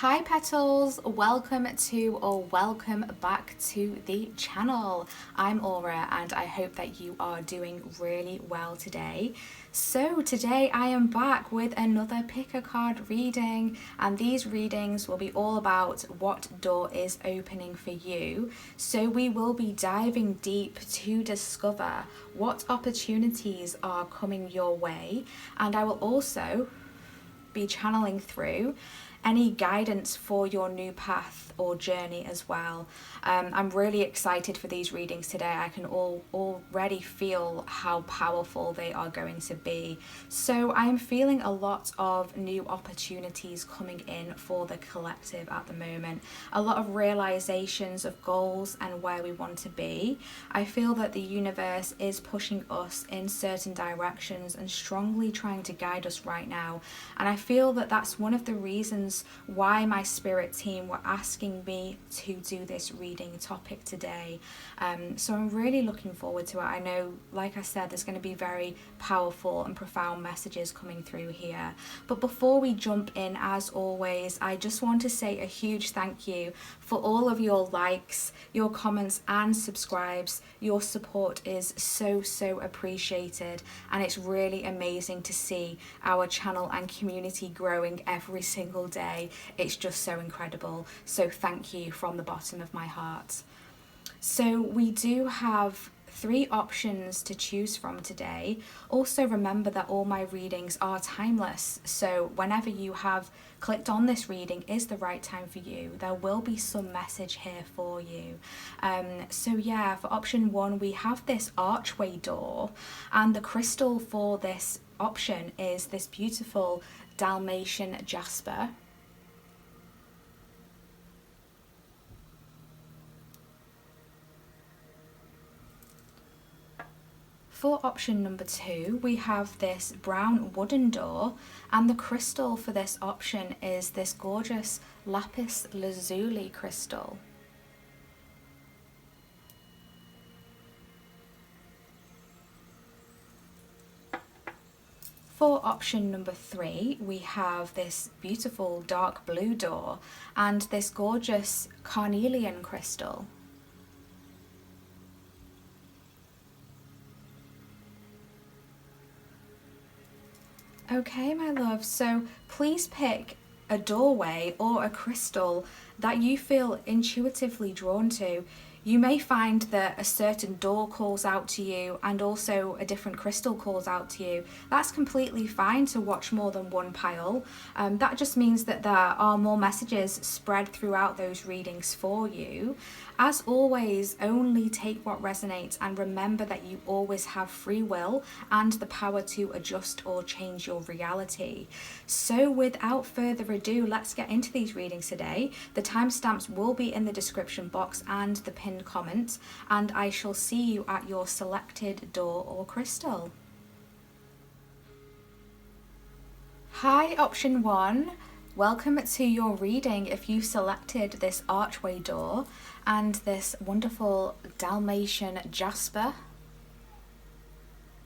Hi petals, welcome back to the channel. I'm Aura and I hope that you are doing really well today. So today I am back with another pick a card reading, and these readings will be all about what door is opening for you. So we will be diving deep to discover what opportunities are coming your way, and I will also be channeling through any guidance for your new path or journey as well. I'm really excited for these readings today. I can already feel how powerful they are going to be. So I am feeling a lot of new opportunities coming in for the collective at the moment. A lot of realizations of goals and where we want to be. I feel that the universe is pushing us in certain directions and strongly trying to guide us right now. And I feel that that's one of the reasons why my spirit team were asking me to do this reading topic today. So I'm really looking forward to it. I know, like I said, there's going to be very powerful and profound messages coming through here. But before we jump in, as always, I just want to say a huge thank you for all of your likes, your comments and subscribes. Your support is so appreciated, and it's really amazing to see our channel and community growing every single day. It's just so incredible. So thank you from the bottom of my heart. So we do have 3 options to choose from today. Also remember that all my readings are timeless, so whenever you have clicked on this reading is the right time for you. There will be some message here for you. So yeah, for option 1 we have this archway door, and the crystal for this option is this beautiful Dalmatian jasper. For option number 2, we have this brown wooden door, and the crystal for this option is this gorgeous lapis lazuli crystal. For option number 3, we have this beautiful dark blue door and this gorgeous carnelian crystal. Okay, my love, so please pick a doorway or a crystal that you feel intuitively drawn to. You may find that a certain door calls out to you and also a different crystal calls out to you. That's completely fine to watch more than one pile. That just means that there are more messages spread throughout those readings for you. As always, only take what resonates, and remember that you always have free will and the power to adjust or change your reality. So without further ado, let's get into these readings today. The timestamps will be in the description box and the pinned comment, and I shall see you at your selected door or crystal. Hi, option 1. Welcome to your reading if you selected this archway door and this wonderful Dalmatian jasper.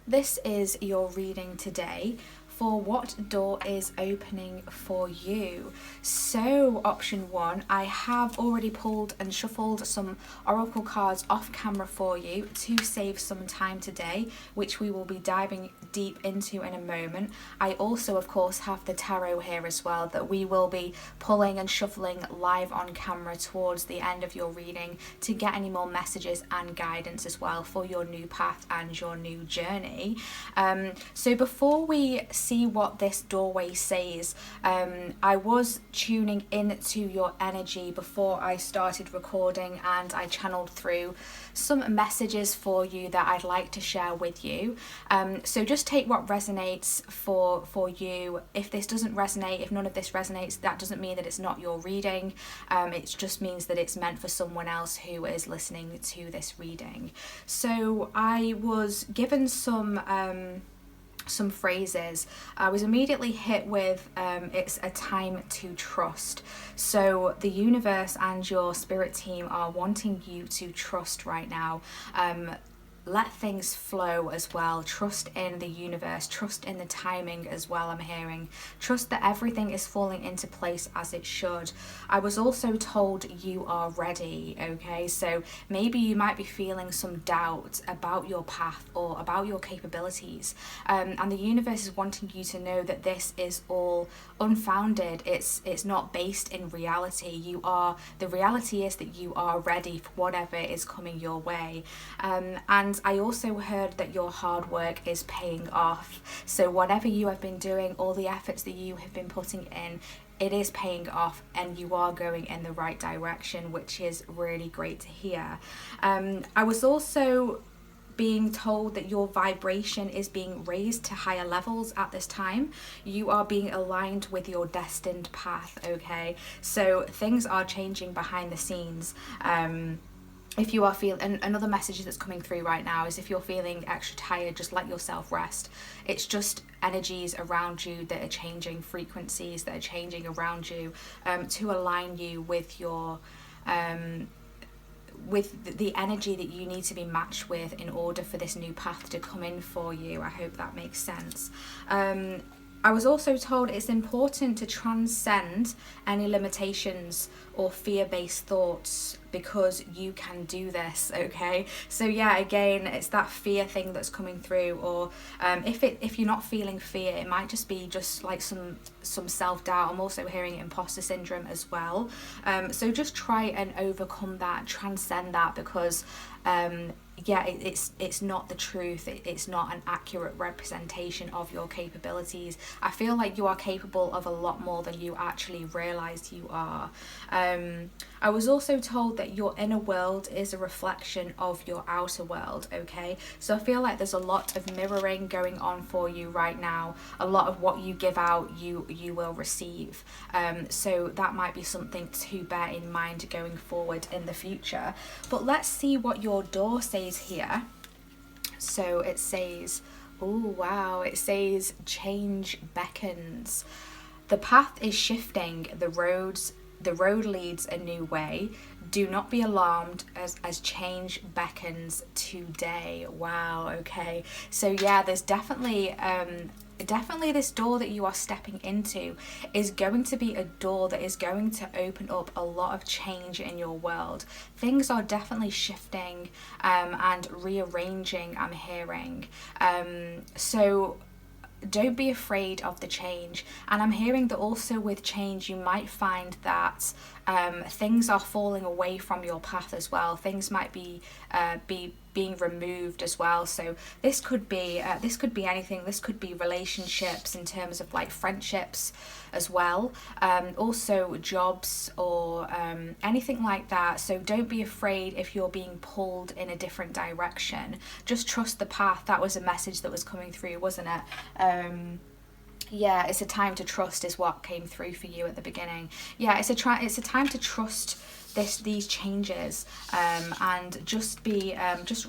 This is your reading today for what door is opening for you. So option 1, I have already pulled and shuffled some oracle cards off camera for you to save some time today, which we will be diving deep into in a moment. I also of course have the tarot here as well that we will be pulling and shuffling live on camera towards the end of your reading to get any more messages and guidance as well for your new path and your new journey. So before we see what this doorway says, I was tuning into your energy before I started recording, and I channeled through some messages for you that I'd like to share with you. So just take what resonates for you. If this doesn't resonate, if none of this resonates, that doesn't mean that it's not your reading. It just means that it's meant for someone else who is listening to this reading. So I was given some phrases. I was immediately hit with it's a time to trust. So the universe and your spirit team are wanting you to trust right now. let things flow as well. Trust in the universe, trust in the timing as well, I'm hearing. Trust that everything is falling into place as it should. I was also told you are ready, okay? So maybe you might be feeling some doubt about your path or about your capabilities. And the universe is wanting you to know that this is all unfounded. It's not based in reality. The reality is that you are ready for whatever is coming your way. And I also heard that your hard work is paying off. So whatever you have been doing, all the efforts that you have been putting in, it is paying off and you are going in the right direction, which is really great to hear. I was also being told that your vibration is being raised to higher levels at this time. You are being aligned with your destined path, okay? So things are changing behind the scenes. If you are feeling, another message that's coming through right now is if you're feeling extra tired, just let yourself rest. It's just energies around you that are changing, frequencies that are changing around you, to align you with your with the energy that you need to be matched with in order for this new path to come in for you. I hope that makes sense. I was also told it's important to transcend any limitations or fear-based thoughts because you can do this, okay? So yeah, again, it's that fear thing that's coming through, or if you're not feeling fear, it might just be just like some self-doubt. I'm also hearing imposter syndrome as well. So just try and overcome that, transcend that, because yeah, it's not the truth. It's not an accurate representation of your capabilities. I feel like you are capable of a lot more than you actually realize you are. I was also told that your inner world is a reflection of your outer world, okay? So I feel like there's a lot of mirroring going on for you right now. A lot of what you give out, you will receive. So that might be something to bear in mind going forward in the future. But let's see what your door says here. So it says, oh wow, it says change beckons. The path is shifting, the road leads a new way. Do not be alarmed as change beckons today. Wow, okay. So yeah, there's definitely this door that you are stepping into is going to be a door that is going to open up a lot of change in your world. Things are definitely shifting and rearranging, I'm hearing. So don't be afraid of the change. And I'm hearing that also with change you might find that things are falling away from your path as well. Things might be being removed as well. So this could be anything. This could be relationships in terms of like friendships as well, also jobs or anything like that. So don't be afraid if you're being pulled in a different direction. Just trust the path. That was a message that was coming through, wasn't it? Yeah, it's a time to trust is what came through for you at the beginning. Yeah, it's a time to trust these changes, and just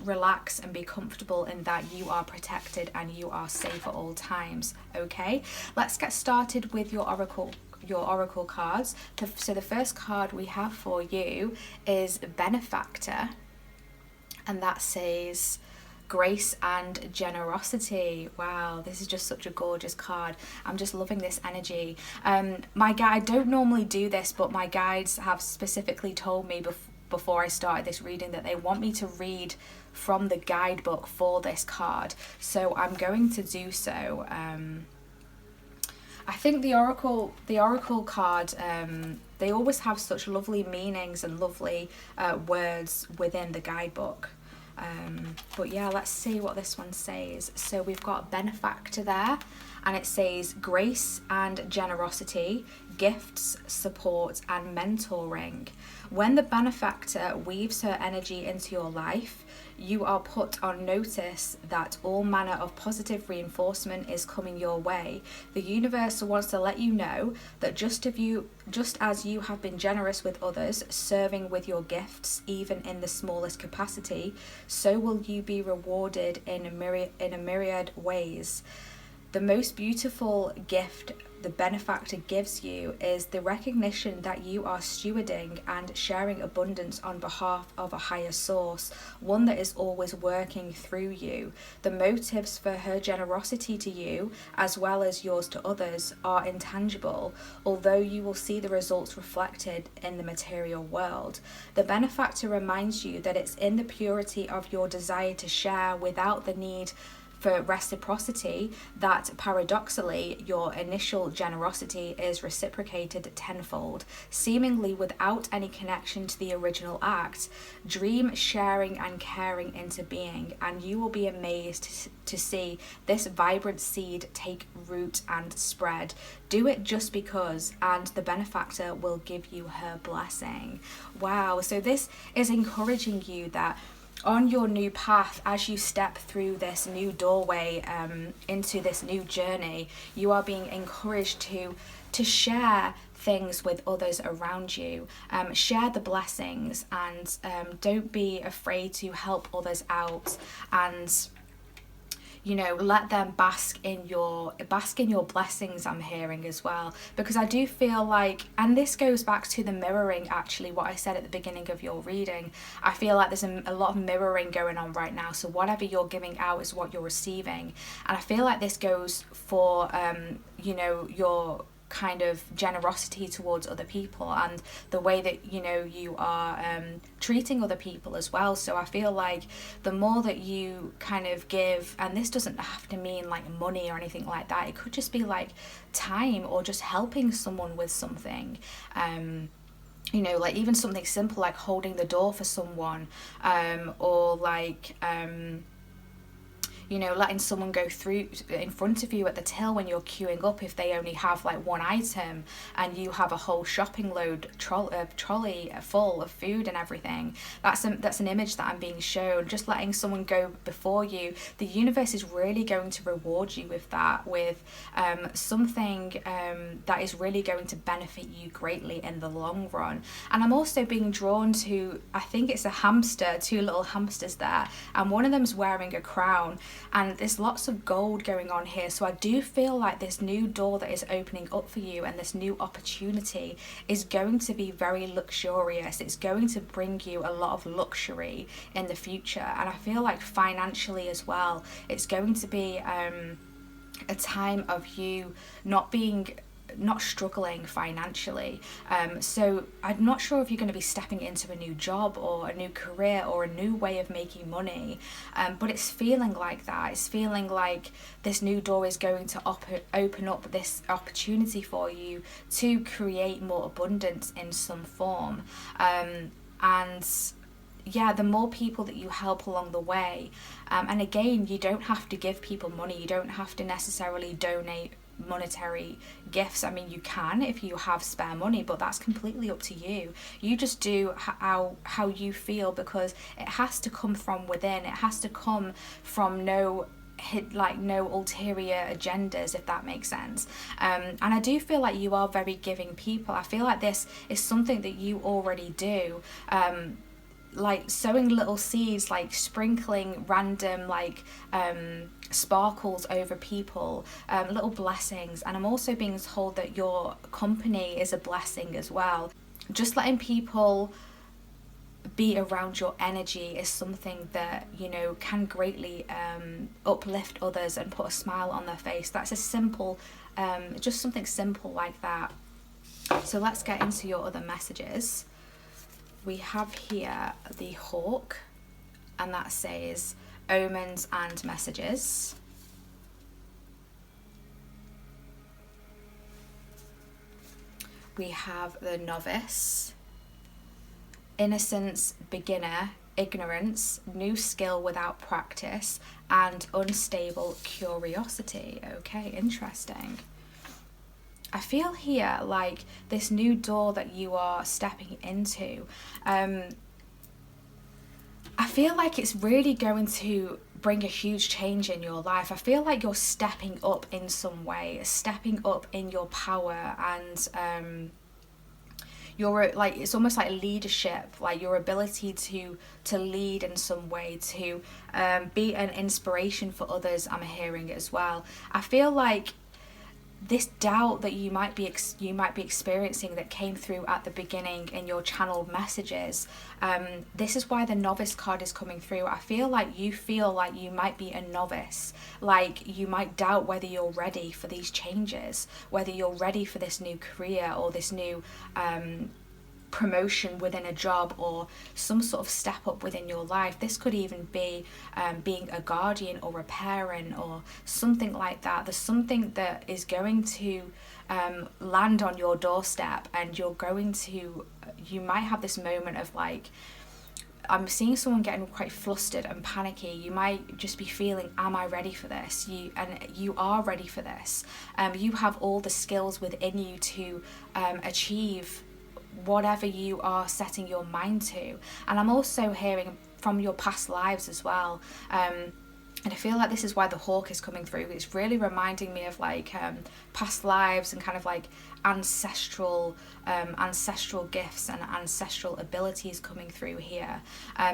relax and be comfortable in that you are protected and you are safe at all times. Okay, let's get started with your oracle cards. So the first card we have for you is Benefactor, and that says grace and generosity. Wow, this is just such a gorgeous card. I'm just loving this energy. I don't normally do this, but my guides have specifically told me before I started this reading that they want me to read from the guidebook for this card, so I'm going to do so. I think the oracle card, they always have such lovely meanings and lovely words within the guidebook. But yeah, let's see what this one says. So we've got Benefactor there, and it says grace and generosity, gifts, support, and mentoring. When the benefactor weaves her energy into your life, you are put on notice that all manner of positive reinforcement is coming your way. The universe wants to let you know that just as you have been generous with others, serving with your gifts, even in the smallest capacity, so will you be rewarded in a myriad ways. The most beautiful gift the benefactor gives you is the recognition that you are stewarding and sharing abundance on behalf of a higher source, one that is always working through you. The motives for her generosity to you, as well as yours to others, are intangible, although you will see the results reflected in the material world. The benefactor reminds you that it's in the purity of your desire to share without the need for reciprocity that paradoxically your initial generosity is reciprocated tenfold, seemingly without any connection to the original act. Dream sharing and caring into being, and you will be amazed to see this vibrant seed take root and spread. Do it just because, and the benefactor will give you her blessing. Wow, so this is encouraging you that on your new path, as you step through this new doorway into this new journey, you are being encouraged to share things with others around you. Share the blessings, and don't be afraid to help others out, and let them bask in your blessings, I'm hearing as well. Because I do feel like, and this goes back to the mirroring, actually, what I said at the beginning of your reading. I feel like there's a lot of mirroring going on right now. So whatever you're giving out is what you're receiving. And I feel like this goes for, your kind of generosity towards other people, and the way that you are treating other people as well. So I feel like the more that you kind of give, and this doesn't have to mean like money or anything like that, it could just be like time, or just helping someone with something, like even something simple like holding the door for someone, or like letting someone go through in front of you at the till when you're queuing up, if they only have like one item and you have a whole shopping load trolley full of food and everything. That's an image that I'm being shown. Just letting someone go before you, the universe is really going to reward you with that, with something that is really going to benefit you greatly in the long run. And I'm also being drawn to, I think it's a hamster, two little hamsters there, and one of them's wearing a crown. And there's lots of gold going on here. So I do feel like this new door that is opening up for you, and this new opportunity, is going to be very luxurious. It's going to bring you a lot of luxury in the future. And I feel like financially as well, it's going to be a time of you not struggling financially. So I'm not sure if you're going to be stepping into a new job or a new career or a new way of making money, but it's feeling like that. It's feeling like this new door is going to open up this opportunity for you to create more abundance in some form. And yeah, the more people that you help along the way, and again, you don't have to give people money. You don't have to necessarily donate monetary gifts. I mean, you can if you have spare money, but that's completely up to you. You just do how you feel, because it has to come from within. It has to come from no ulterior agendas, if that makes sense. And I do feel like you are very giving people. I feel like this is something that you already do. Like sowing little seeds, like sprinkling random sparkles over people, little blessings. And I'm also being told that your company is a blessing as well. Just letting people be around your energy is something that can greatly uplift others and put a smile on their face. That's a simple, just something simple like that. So let's get into your other messages. We have here the hawk, and that says omens and messages. We have the novice, innocence, beginner, ignorance, new skill without practice, and unstable curiosity. Okay, interesting. I feel here like this new door that you are stepping into, I feel like it's really going to bring a huge change in your life. I feel like you're stepping up in some way, stepping up in your power, and you're like, it's almost like leadership, like your ability to lead in some way, to be an inspiration for others. I'm hearing as well. I feel like this doubt that you might be experiencing that came through at the beginning in your channeled messages, this is why the novice card is coming through. I feel like you might be a novice, like you might doubt whether you're ready for these changes, whether you're ready for this new career or this new promotion within a job or some sort of step up within your life. This could even be being a guardian or a parent or something like that. There's something that is going to land on your doorstep, and you might have this moment of like, I'm seeing someone getting quite flustered and panicky. You might just be feeling, am I ready for this? You are ready for this. You have all the skills within you to achieve whatever you are setting your mind to. And I'm also hearing from your past lives as well, and I feel like this is why the hawk is coming through. It's really reminding me of like past lives and kind of like ancestral gifts and ancestral abilities coming through here.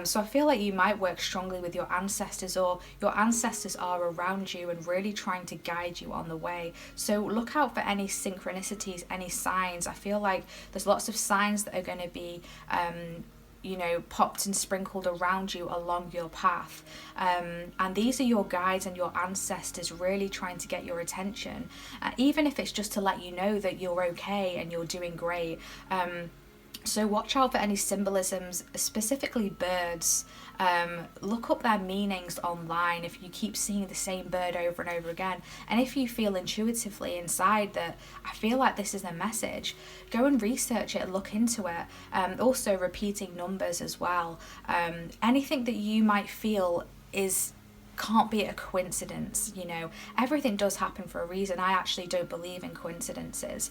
So I feel like you might work strongly with your ancestors, or your ancestors are around you and really trying to guide you on the way. So look out for any synchronicities, any signs. I feel like there's lots of signs that are going to be popped and sprinkled around you along your path, and these are your guides and your ancestors really trying to get your attention, even if it's just to let you know that you're okay and you're doing great. So watch out for any symbolisms, specifically birds. Look up their meanings online if you keep seeing the same bird over and over again. And if you feel intuitively inside that I feel like this is a message, go and research it, look into it. Also repeating numbers as well. Anything that you might feel can't be a coincidence. Everything does happen for a reason. I actually don't believe in coincidences.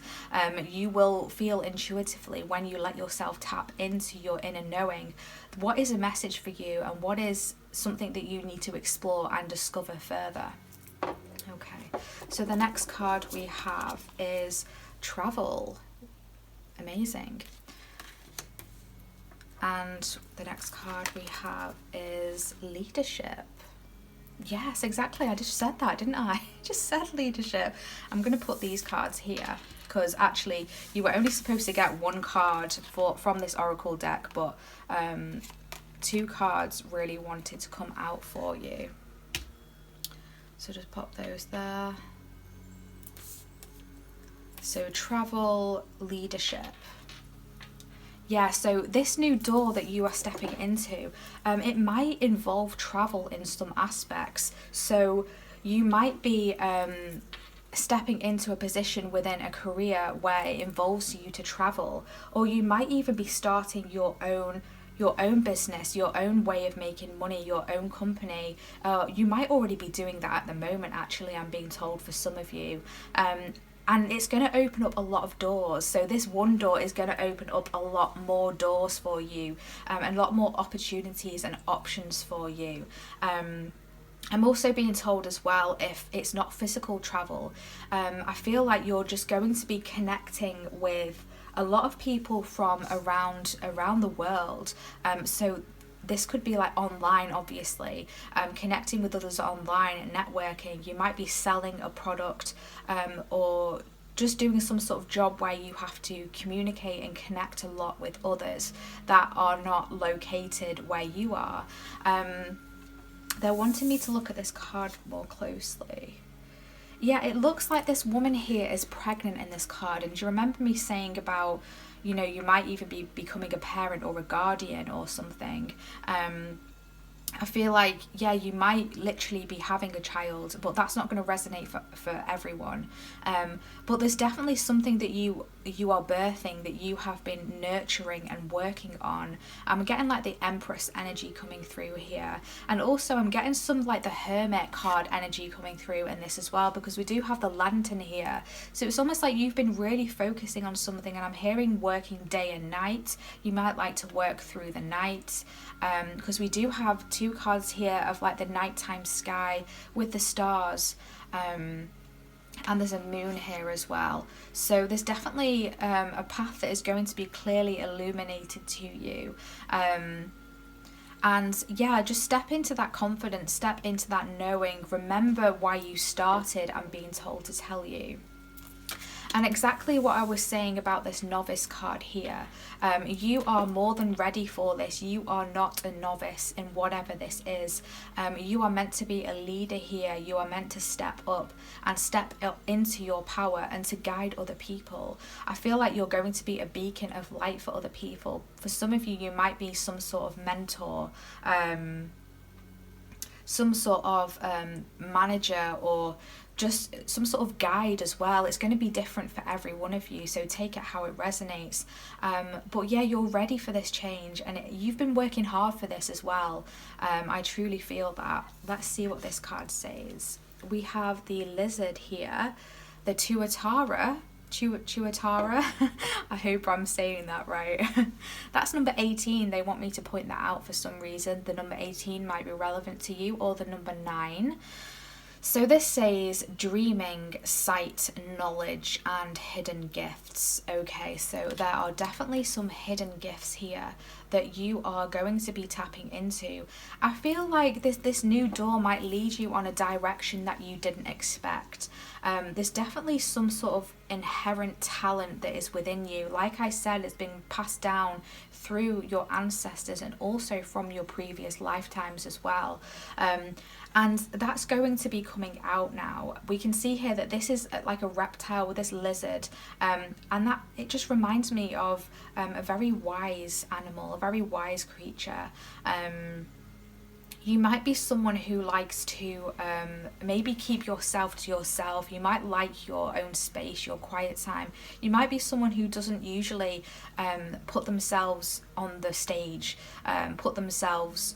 You will feel intuitively when you let yourself tap into your inner knowing what is a message for you and what is something that you need to explore and discover further. Okay, so the next card we have is travel. Amazing. And the next card we have is leadership. Yes, exactly. I just said that, didn't I? Just said leadership. I'm going to put these cards here because actually you were only supposed to get one card from this oracle deck, but two cards really wanted to come out for you. So just pop those there. So travel, leadership. Yeah, so this new door that you are stepping into, it might involve travel in some aspects. So you might be stepping into a position within a career where it involves you to travel, or you might even be starting your own business, your own way of making money, your own company. You might already be doing that at the moment, actually, I'm being told, for some of you. And it's going to open up a lot of doors. So this one door is going to open up a lot more doors for you, and a lot more opportunities and options for you. I'm also being told as well, if it's not physical travel, I feel like you're just going to be connecting with a lot of people from around the world. So this could be like online, obviously, connecting with others online and networking. You might be selling a product, or just doing some sort of job where you have to communicate and connect a lot with others that are not located where you are. They're wanting me to look at this card more closely. Yeah, it looks like this woman here is pregnant in this card. And do you remember me saying about, you might even be becoming a parent or a guardian or something? I feel like, yeah, you might literally be having a child, but that's not going to resonate for everyone. But there's definitely something that you are birthing, that you have been nurturing and working on. I'm getting like the Empress energy coming through here. And also I'm getting some like the Hermit card energy coming through in this as well, because we do have the Lantern here. So it's almost like you've been really focusing on something, and I'm hearing working day and night. You might like to work through the night, because we do have two cards here of like the nighttime sky with the stars, and there's a moon here as well. So there's definitely a path that is going to be clearly illuminated to you. And yeah, just step into that confidence, step into that knowing. Remember why you started, I'm being told to tell you. And exactly what I was saying about this novice card here. You are more than ready for this. You are not a novice in whatever this is. You are meant to be a leader here. You are meant to step up and step up into your power and to guide other people. I feel like you're going to be a beacon of light for other people. For some of you, you might be some sort of mentor, some sort of manager, or just some sort of guide as well. It's going to be different for every one of you, so take it how it resonates. But yeah, you're ready for this change, and you've been working hard for this as well. I truly feel that. Let's see what this card says. We have the lizard here, the Tuatara. I hope I'm saying that right. That's number 18. They want me to point that out for some reason. The number 18 might be relevant to you, or the number 9. So this says dreaming, sight, knowledge, and hidden gifts. Okay, so there are definitely some hidden gifts here that you are going to be tapping into. I feel like this new door might lead you on a direction that you didn't expect. There's definitely some sort of inherent talent that is within you. Like I said, it's been passed down through your ancestors and also from your previous lifetimes as well. And that's going to be coming out now. We can see here that this is like a reptile with this lizard, and that it just reminds me of a very wise animal, a very wise creature. You might be someone who likes to maybe keep yourself to yourself. You might like your own space, your quiet time. You might be someone who doesn't usually put themselves on the stage, put themselves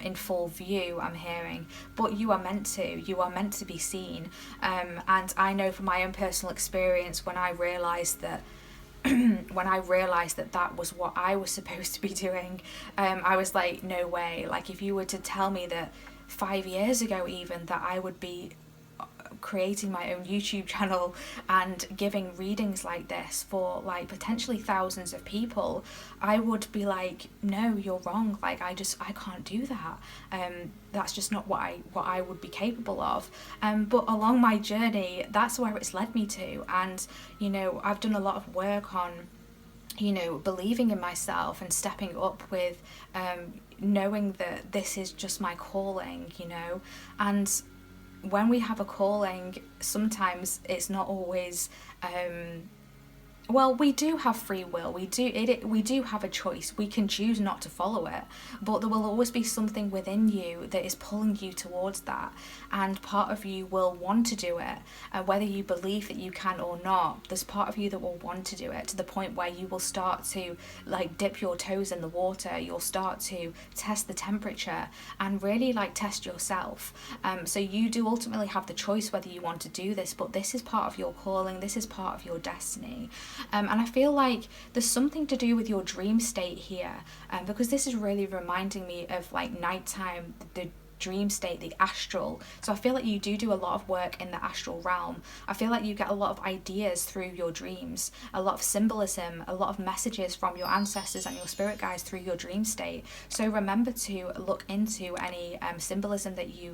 in full view, I'm hearing, but you are meant to be seen. And I know from my own personal experience, when I realized that that was what I was supposed to be doing, I was like, no way. Like, if you were to tell me that 5 years ago even that I would be creating my own YouTube channel and giving readings like this for like potentially thousands of people, I would be like, no, you're wrong. Like, I can't do that. That's just not what I would be capable of. But along my journey, that's where it's led me to. And you know, I've done a lot of work on, you know, believing in myself and stepping up with knowing that this is just my calling, you know. And when we have a calling, sometimes it's not always well, we do have free will. We do have a choice. We can choose not to follow it, but there will always be something within you that is pulling you towards that, and part of you will want to do it, whether you believe that you can or not. There's part of you that will want to do it, to the point where you will start to like dip your toes in the water. You'll start to test the temperature and really like test yourself. So you do ultimately have the choice whether you want to do this, but this is part of your calling. This is part of your destiny. And I feel like there's something to do with your dream state here, because this is really reminding me of like nighttime, the dream state, the astral. So I feel like you do a lot of work in the astral realm. I feel like you get a lot of ideas through your dreams, a lot of symbolism, a lot of messages from your ancestors and your spirit guides through your dream state. So remember to look into any symbolism that you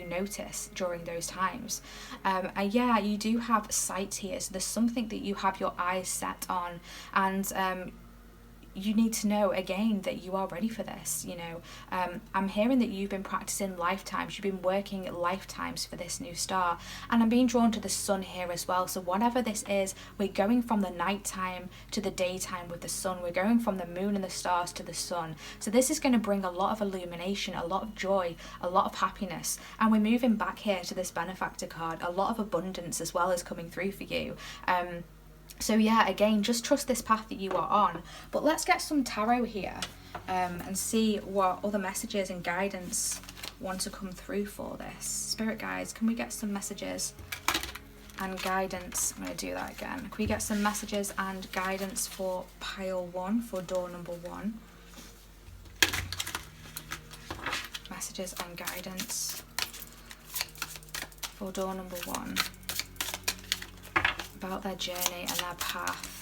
notice during those times. And yeah, you do have sight here, so there's something that you have your eyes set on, and you need to know again that you are ready for this. You know, I'm hearing that you've been practicing lifetimes, you've been working lifetimes for this new star, and I'm being drawn to the sun here as well. So whatever this is, we're going from the nighttime to the daytime with the sun. We're going from the moon and the stars to the sun. So this is going to bring a lot of illumination, a lot of joy, a lot of happiness. And we're moving back here to this benefactor card. A lot of abundance as well is coming through for you. So yeah, again, just trust this path that you are on. But let's get some tarot here and see what other messages and guidance want to come through for this. Spirit guides, can we get some messages and guidance? I'm going to do that again. Can we get some messages and guidance for pile 1, for door number 1? Messages and guidance for door number 1. About their journey and their path.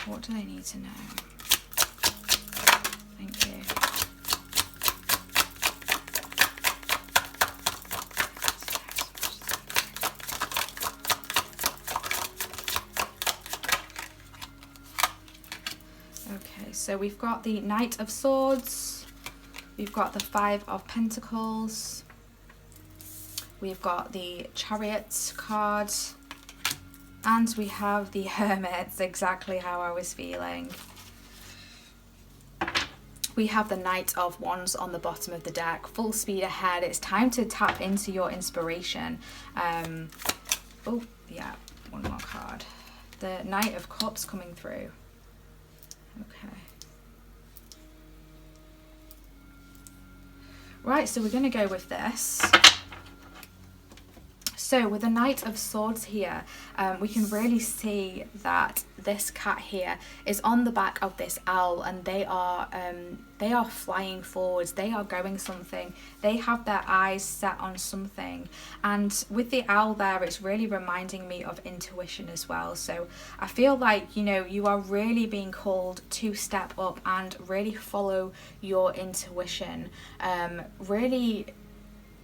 What do they need to know? Thank you. Okay, so we've got the Knight of Swords, we've got the Five of Pentacles, we've got the Chariot card, and we have the Hermit. It's exactly how I was feeling. We have the Knight of Wands on the bottom of the deck. Full speed ahead. It's time to tap into your inspiration. Oh, yeah, one more card. The Knight of Cups coming through. Okay. Right, so we're going to go with this. So with the Knight of Swords here, we can really see that this cat here is on the back of this owl, and they are flying forwards. They are going something. They have their eyes set on something. And with the owl there, it's really reminding me of intuition as well. So I feel like, you know, you are really being called to step up and really follow your intuition. Really,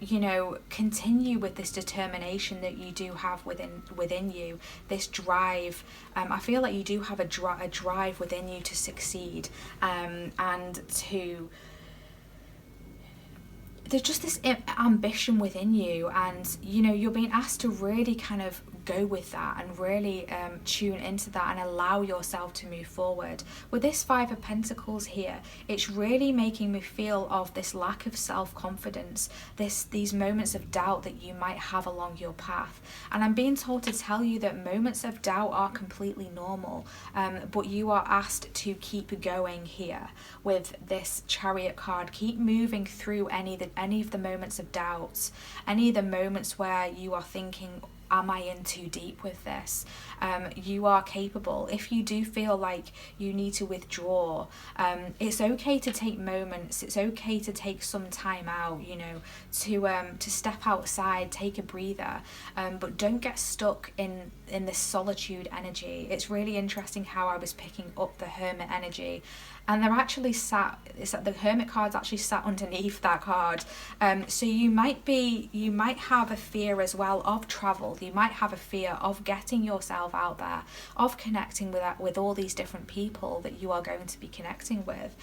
you know, continue with this determination that you do have within you, this drive. I feel like you do have a drive within you to succeed, and to, there's just this ambition within you, and you know, you're being asked to really kind of go with that and really tune into that and allow yourself to move forward. With this Five of Pentacles here, it's really making me feel of this lack of self-confidence, these moments of doubt that you might have along your path. And I'm being told to tell you that moments of doubt are completely normal, but you are asked to keep going here with this Chariot card. Keep moving through any of the moments of doubts, any of the moments where you are thinking, am I in too deep with this? You are capable. If you do feel like you need to withdraw, it's okay to take moments. It's okay to take some time out, you know, to step outside, take a breather, but don't get stuck in this solitude energy. It's really interesting how I was picking up the Hermit energy, and they're actually the Hermit card's actually sat underneath that card. So you might have a fear as well of travel. You might have a fear of getting yourself out there, of connecting with all these different people that you are going to be connecting with.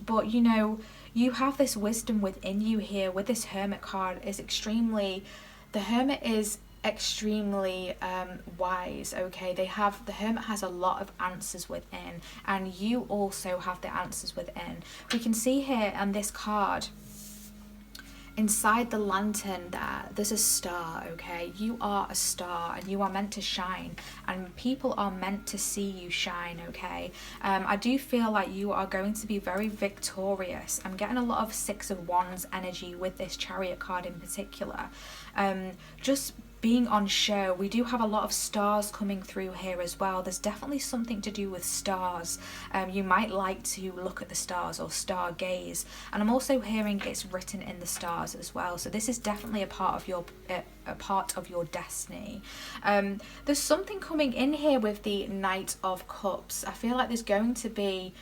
But you know, you have this wisdom within you here with this Hermit card. The Hermit is extremely wise. Okay, the Hermit has a lot of answers within, and you also have the answers within. We can see here on this card, inside the lantern there's a star. Okay, you are a star and you are meant to shine, and people are meant to see you shine. Okay, I do feel like you are going to be very victorious. I'm getting a lot of Six of Wands energy with this Chariot card in particular. Just being on show. We do have a lot of stars coming through here as well. There's definitely something to do with stars. You might like to look at the stars or star gaze, and I'm also hearing it's written in the stars as well. So this is definitely a part of your destiny. There's something coming in here with the Knight of Cups. I feel like there's going to be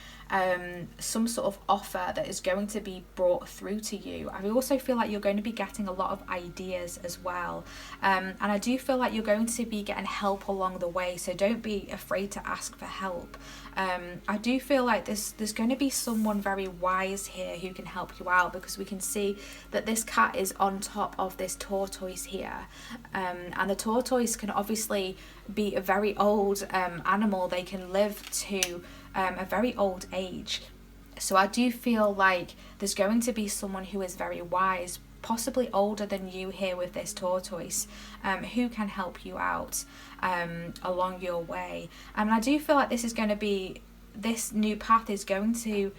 some sort of offer that is going to be brought through to you. I also feel like you're going to be getting a lot of ideas as well, and I do feel like you're going to be getting help along the way, so don't be afraid to ask for help. I do feel like there's going to be someone very wise here who can help you out, because we can see that this cat is on top of this tortoise here, and the tortoise can obviously be a very old animal. They can live to a very old age. So I do feel like there's going to be someone who is very wise, possibly older than you here with this tortoise, who can help you out along your way. And I do feel like this new path is going to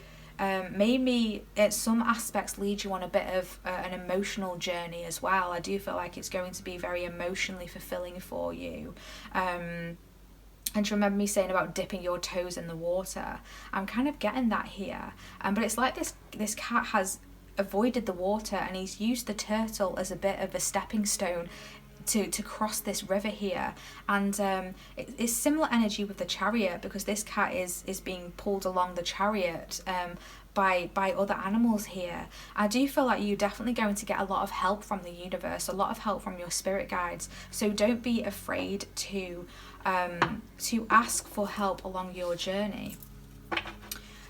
maybe at some aspects lead you on a bit of an emotional journey as well. I do feel like it's going to be very emotionally fulfilling for you. And to remember me saying about dipping your toes in the water, I'm kind of getting that here. But it's like this cat has avoided the water, and he's used the turtle as a bit of a stepping stone to cross this river here. And it's similar energy with the chariot, because this cat is being pulled along the chariot by other animals here. I do feel like you're definitely going to get a lot of help from the universe, a lot of help from your spirit guides. So don't be afraid to ask for help along your journey.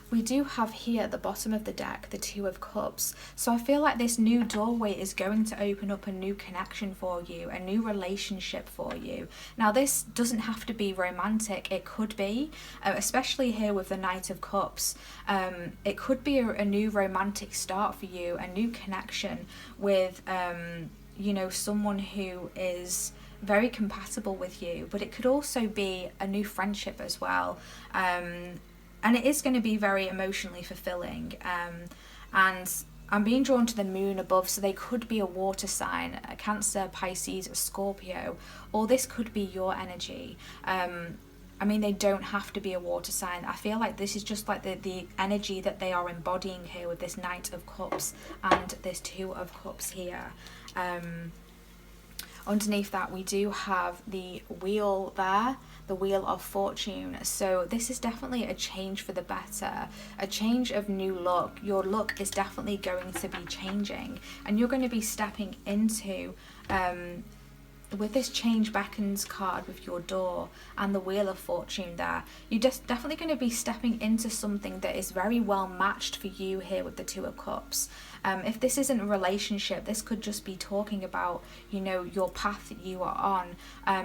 We do have here at the bottom of the deck the Two of Cups. So I feel like this new doorway is going to open up a new connection for you, a new relationship for you. Now this doesn't have to be romantic, it could be, especially here with the Knight of Cups. It could be a new romantic start for you, a new connection with, you know, someone who is very compatible with you, but it could also be a new friendship as well. And it is going to be very emotionally fulfilling. And I'm being drawn to the moon above, so they could be a water sign, a Cancer, Pisces, a Scorpio, or this could be your energy. I mean, they don't have to be a water sign. I feel like this is just like the energy that they are embodying here with this Knight of Cups and this Two of Cups here. Underneath that, we do have the wheel there, the Wheel of Fortune. So this is definitely a change for the better, a change of new look. Your look is definitely going to be changing, and you're going to be stepping into, with this Change Beckons card with your door and the Wheel of Fortune there, you're just definitely going to be stepping into something that is very well matched for you here with the Two of Cups. If this isn't a relationship, this could just be talking about, you know, your path that you are on.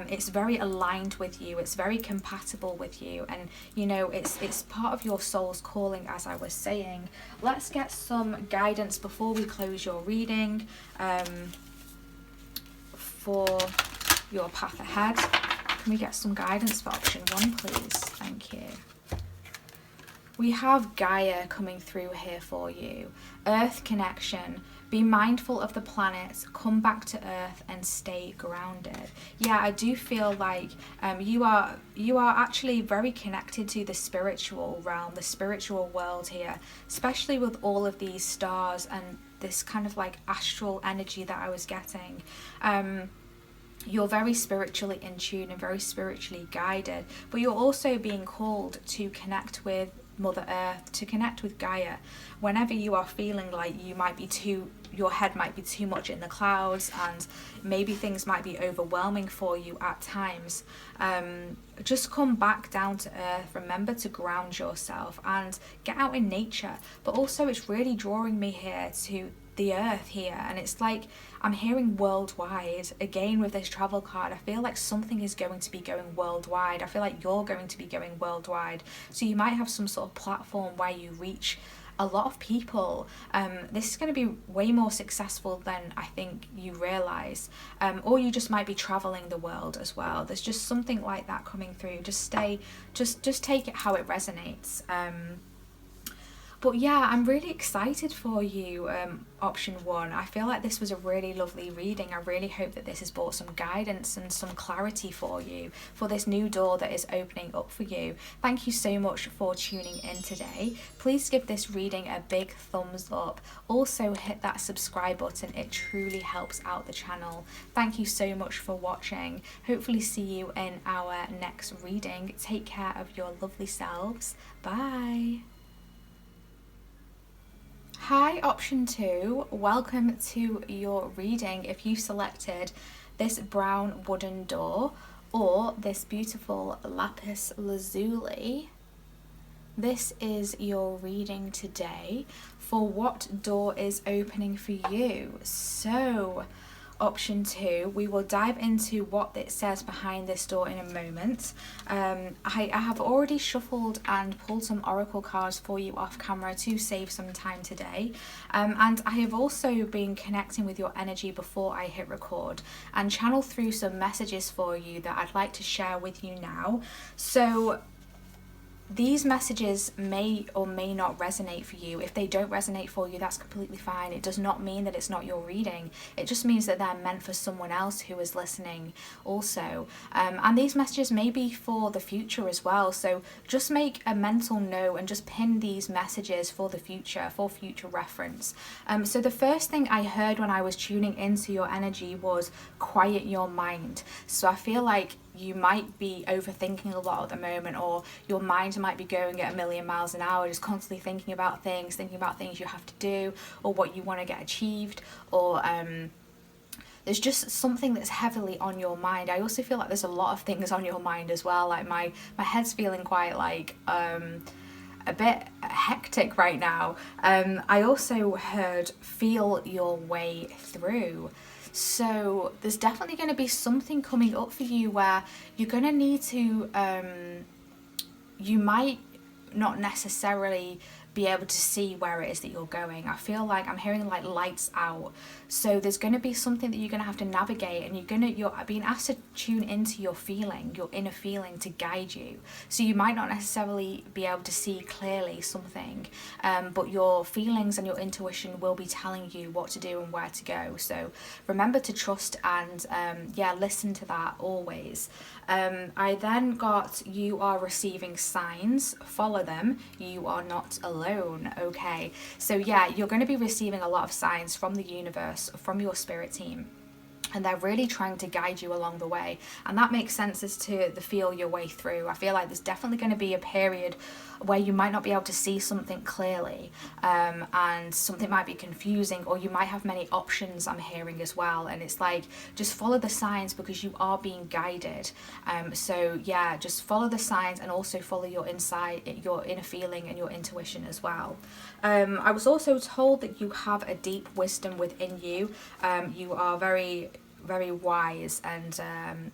It's very aligned with you, it's very compatible with you, and you know, it's part of your soul's calling, as I was saying. Let's get some guidance before we close your reading. For your path ahead, can we get some guidance for option 1, please? Thank you. We have Gaia coming through here for you. Earth connection. Be mindful of the planets, come back to Earth and stay grounded. Yeah, I do feel like you are actually very connected to the spiritual realm, the spiritual world here, especially with all of these stars and this kind of like astral energy that I was getting. You're very spiritually in tune and very spiritually guided, but you're also being called to connect with Mother Earth, to connect with Gaia. Whenever you are feeling like your head might be too much in the clouds and maybe things might be overwhelming for you at times, just come back down to earth. Remember to ground yourself and get out in nature. But also it's really drawing me here to the earth here, and it's like I'm hearing worldwide again with this travel card. I feel like something is going to be going worldwide. I feel like you're going to be going worldwide, so you might have some sort of platform where you reach a lot of people. This is going to be way more successful than I think you realize, or you just might be traveling the world as well. There's just something like that coming through. Just take it how it resonates. But yeah, I'm really excited for you, option 1. I feel like this was a really lovely reading. I really hope that this has brought some guidance and some clarity for you, for this new door that is opening up for you. Thank you so much for tuning in today. Please give this reading a big thumbs up. Also hit that subscribe button. It truly helps out the channel. Thank you so much for watching. Hopefully see you in our next reading. Take care of your lovely selves. Bye. Hi, option 2, welcome to your reading. If you selected this brown wooden door or this beautiful lapis lazuli, this is your reading today for what door is opening for you. So option 2, we will dive into what it says behind this door in a moment. I have already shuffled and pulled some oracle cards for you off camera to save some time today, and I have also been connecting with your energy before I hit record and channel through some messages for you that I'd like to share with you now. So these messages may or may not resonate for you. If they don't resonate for you, that's completely fine. It does not mean that it's not your reading. It just means that they're meant for someone else who is listening also. And these messages may be for the future as well. So just make a mental note and just pin these messages for the future, for future reference. So the first thing I heard when I was tuning into your energy was quiet your mind. So I feel like you might be overthinking a lot at the moment, or your mind might be going at a million miles an hour, just constantly thinking about things you have to do, or what you want to get achieved, or there's just something that's heavily on your mind. I also feel like there's a lot of things on your mind as well. Like my head's feeling quite like a bit hectic right now. I also heard feel your way through. So there's definitely going to be something coming up for you where you're going to need to, you might not necessarily be able to see where it is that you're going. I feel like I'm hearing like lights out. So there's going to be something that you're going to have to navigate, and you're being asked to tune into your feeling, your inner feeling, to guide you. So you might not necessarily be able to see clearly something, but your feelings and your intuition will be telling you what to do and where to go. So remember to trust and listen to that always. I then got, you are receiving signs, follow them, you are not alone. Okay, so yeah, you're going to be receiving a lot of signs from the universe, from your spirit team, and they're really trying to guide you along the way. And that makes sense as to the feel your way through. I feel like there's definitely going to be a period where you might not be able to see something clearly, and something might be confusing, or you might have many options, I'm hearing as well. And it's like, just follow the signs because you are being guided. So yeah, just follow the signs, and also follow your your inner feeling and your intuition as well. I was also told that you have a deep wisdom within you. You are very wise and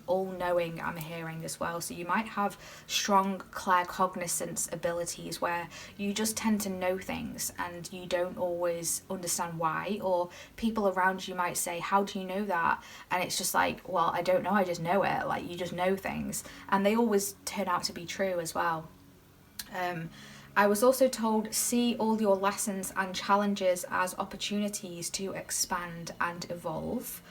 all-knowing, I'm hearing as well. So you might have strong claircognizance abilities where you just tend to know things and you don't always understand why, or people around you might say, how do you know that? And it's just like, well, I don't know, I just know it. Like, you just know things, and they always turn out to be true as well. I was also told, see all your lessons and challenges as opportunities to expand and evolve.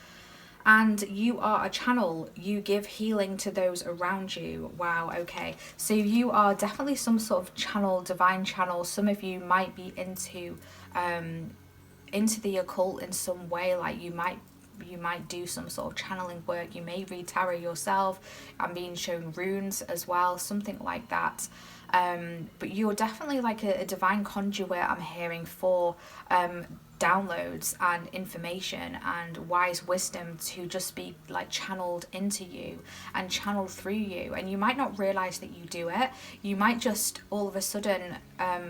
And you are a channel, you give healing to those around you. Wow, okay. So you are definitely some sort of channel, divine channel. Some of you might be into the occult in some way. Like you might do some sort of channeling work. You may read tarot yourself. I'm being shown runes as well, something like that. But you're definitely like a divine conduit, I'm hearing, for downloads and information and wise wisdom to just be like channeled into you and channeled through you. And you might not realize that you do it. You might just all of a sudden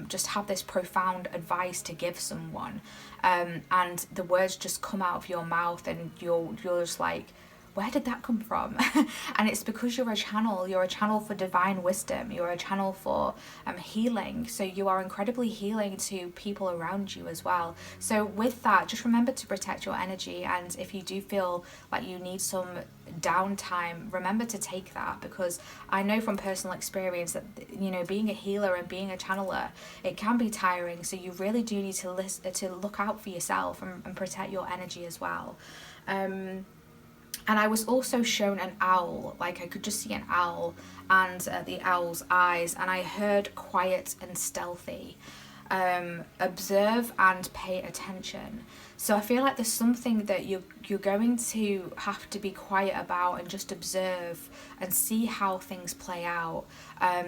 just have this profound advice to give someone, and the words just come out of your mouth, and you're just like, where did that come from? And it's because you're a channel. You're a channel for divine wisdom. You're a channel for healing. So you are incredibly healing to people around you as well. So with that, just remember to protect your energy. And if you do feel like you need some downtime, remember to take that, because I know from personal experience that, you know, being a healer and being a channeler, it can be tiring. So you really do need to look out for yourself and protect your energy as well. And I was also shown an owl, like I could just see an owl and the owl's eyes, and I heard quiet and stealthy. Observe and pay attention. So I feel like there's something that you're going to have to be quiet about and just observe and see how things play out.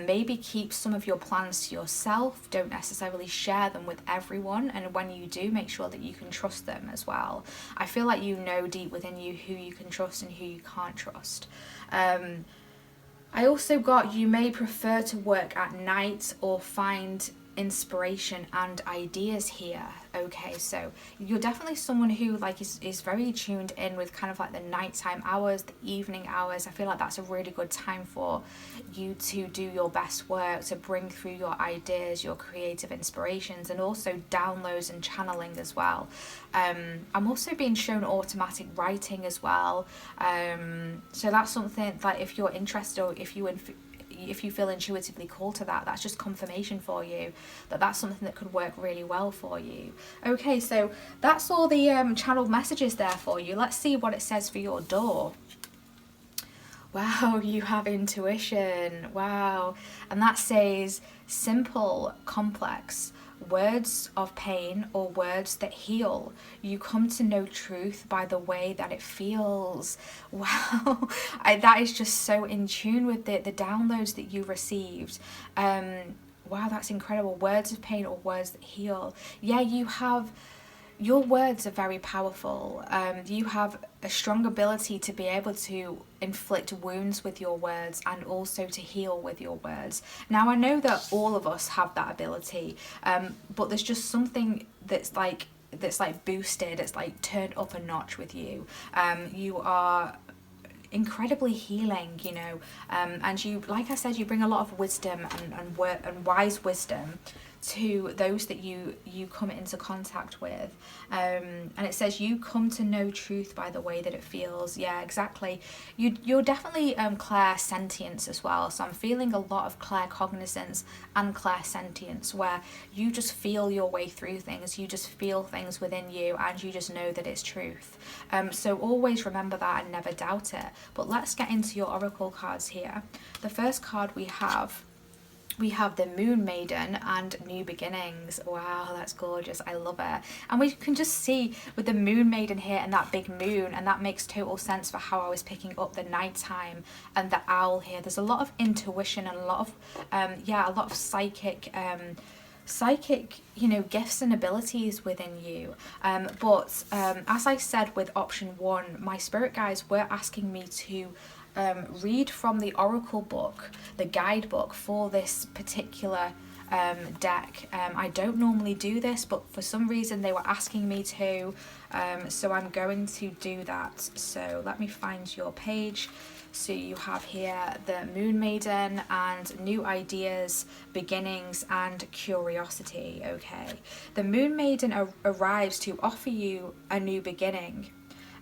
Maybe keep some of your plans to yourself. Don't necessarily share them with everyone. And when you do, make sure that you can trust them as well. I feel like you know deep within you who you can trust and who you can't trust. I also got, you may prefer to work at night or find inspiration and ideas here. Okay, so you're definitely someone who like is very tuned in with kind of like the nighttime hours, the evening hours. I feel like that's a really good time for you to do your best work, to bring through your ideas, your creative inspirations, and also downloads and channeling as well. I'm also being shown automatic writing as well. So that's something that if you're interested, or if you if you feel intuitively called to that, that's just confirmation for you that that's something that could work really well for you. Okay, so that's all the channeled messages there for you. Let's see what it says for your door. Wow, you have intuition. Wow. And that says simple, complex, words of pain or words that heal. You come to know truth by the way that it feels. Wow. That is just so in tune with the downloads that you received. Wow, that's incredible. Words of pain or words that heal. Yeah, your words are very powerful. You have a strong ability to be able to inflict wounds with your words and also to heal with your words. Now, I know that all of us have that ability, but there's just something that's like boosted, it's like turned up a notch with you. You are incredibly healing, you know, and you, like I said, you bring a lot of wisdom and wise wisdom to those that you come into contact with. And it says you come to know truth by the way that it feels. Yeah, exactly. You're definitely clairsentience as well. So I'm feeling a lot of claircognizance and clairsentience, where you just feel your way through things. You just feel things within you and you just know that it's truth. So always remember that and never doubt it. But let's get into your oracle cards here. The first card we have the Moon Maiden and New Beginnings. Wow, that's gorgeous. I love it. And we can just see with the Moon Maiden here and that big moon, and that makes total sense for how I was picking up the nighttime and the owl here. There's a lot of intuition and a lot of psychic, you know, gifts and abilities within you. But as I said with option 1, my spirit guides were asking me to read from the oracle book, the guidebook for this particular deck. I don't normally do this, but for some reason they were asking me to, so I'm going to do that. So let me find your page. So you have here the Moon Maiden and new ideas, beginnings and curiosity. Okay, the Moon Maiden arrives to offer you a new beginning,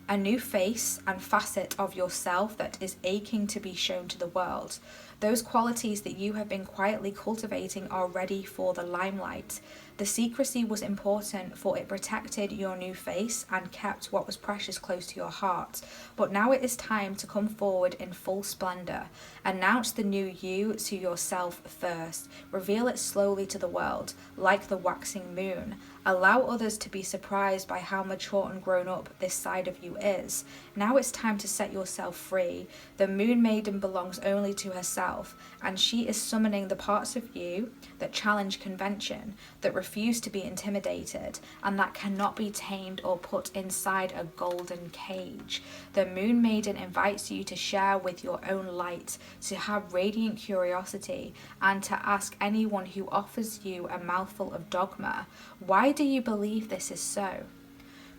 a new face and facet of yourself that is aching to be shown to the world. Those qualities that you have been quietly cultivating are ready for the limelight. The secrecy was important, for it protected your new face and kept what was precious close to your heart. But now it is time to come forward in full splendor. Announce the new you to yourself first. Reveal it slowly to the world, like the waxing moon. Allow others to be surprised by how mature and grown up this side of you is. Now it's time to set yourself free. The Moon Maiden belongs only to herself, and she is summoning the parts of you that challenge convention, that refuse to be intimidated, and that cannot be tamed or put inside a golden cage. The Moon Maiden invites you to share with your own light, to have radiant curiosity, and to ask anyone who offers you a mouthful of dogma, why do you believe this is so?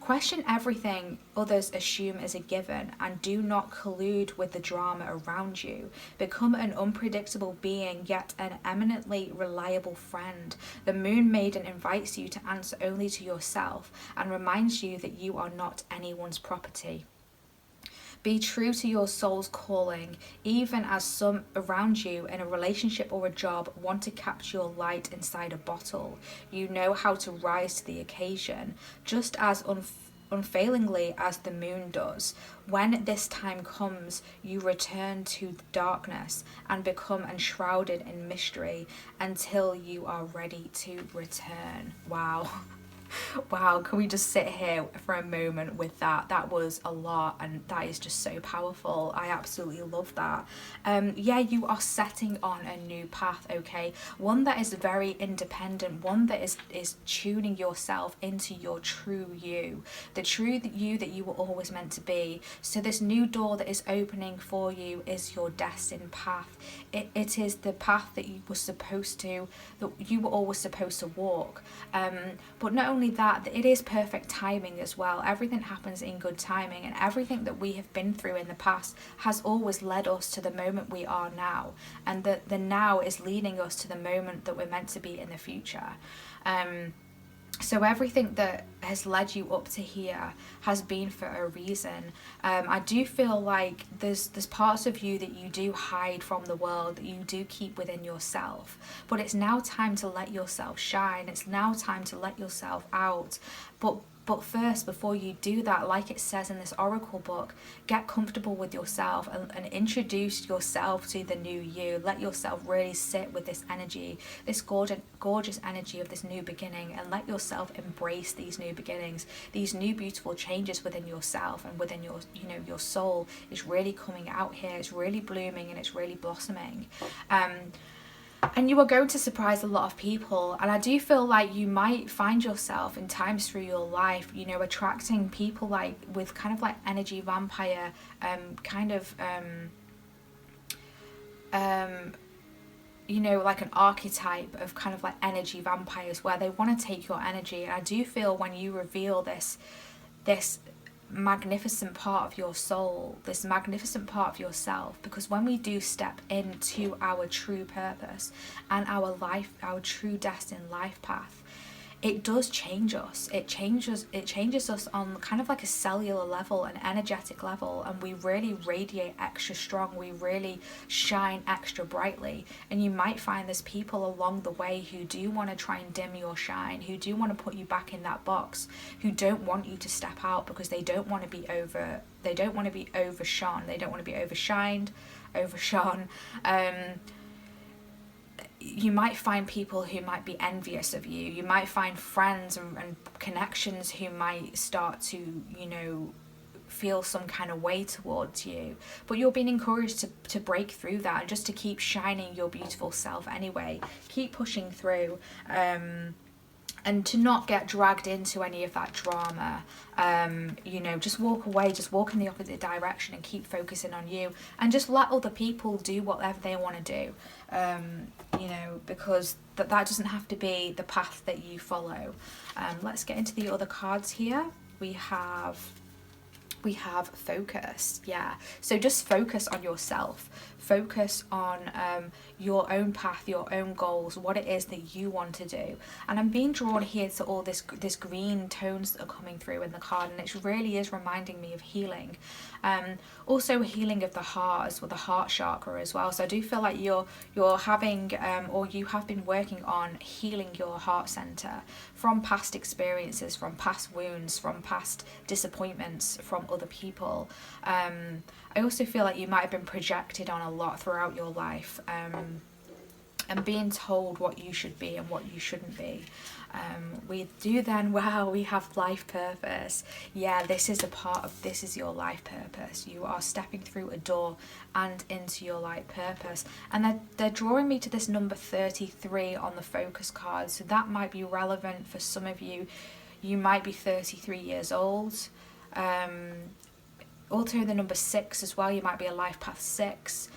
Question everything others assume as a given, and do not collude with the drama around you. Become an unpredictable being, yet an eminently reliable friend. The Moon Maiden invites you to answer only to yourself and reminds you that you are not anyone's property. Be true to your soul's calling, even as some around you in a relationship or a job want to capture your light inside a bottle. You know how to rise to the occasion, just as unfailingly as the moon does. When this time comes, you return to the darkness and become enshrouded in mystery until you are ready to return. Wow. Wow, can we just sit here for a moment with that? That was a lot, and that is just so powerful. I absolutely love that. Yeah, you are setting on a new path, okay? One that is very independent, one that is tuning yourself into your true you, the true you that you were always meant to be. So this new door that is opening for you is your destined path. It is the path that you were always supposed to walk. But not only that, it is perfect timing as well. Everything happens in good timing, and everything that we have been through in the past has always led us to the moment we are now, and the now is leading us to the moment that we're meant to be in the future. So everything that has led you up to here has been for a reason. I do feel like there's parts of you that you do hide from the world, that you do keep within yourself. But it's now time to let yourself shine. It's now time to let yourself out. But first, before you do that, like it says in this oracle book, get comfortable with yourself and introduce yourself to the new you. Let yourself really sit with this energy, this gorgeous energy of this new beginning, and let yourself embrace these new beginnings, these new beautiful changes within yourself and within your, your soul is really coming out here. It's really blooming and it's really blossoming. And you are going to surprise a lot of people. And I do feel like you might find yourself in times through your life, attracting people like with kind of like energy vampire, like an archetype of kind of like energy vampires where they want to take your energy. And I do feel when you reveal this magnificent part of your soul, this magnificent part of yourself, because when we do step into our true purpose and our true destined life path, it does change us. It changes us on kind of like a cellular level, an energetic level, and we really radiate extra strong. We really shine extra brightly. And you might find there's people along the way who do want to try and dim your shine, who do want to put you back in that box, who don't want you to step out because they don't want to be overshone, they don't want to be overshone. You might find people who might be envious of you. You might find friends and connections who might start to, feel some kind of way towards you. But you're being encouraged to break through that and just to keep shining your beautiful self anyway. Keep pushing through. And to not get dragged into any of that drama. Just walk away, just walk in the opposite direction and keep focusing on you, and just let other people do whatever they want to do, because that doesn't have to be the path that you follow. Let's get into the other cards here. We have focus. So just focus on yourself, focus on your own path, your own goals, what it is that you want to do. And I'm being drawn here to all this green tones that are coming through in the card, and it really is reminding me of healing. Also healing of the heart, as well, the heart chakra as well. So I do feel like you're having or you have been working on healing your heart center from past experiences, from past wounds, from past disappointments from other people. I also feel like you might have been projected on a lot throughout your life, and being told what you should be and what you shouldn't be. We have life purpose. This is your life purpose. You are stepping through a door and into your life purpose. And they're drawing me to this number 33 on the focus card. So that might be relevant for some of you. You might be 33 years old. Also the number 6 as well. You might be a life path 6.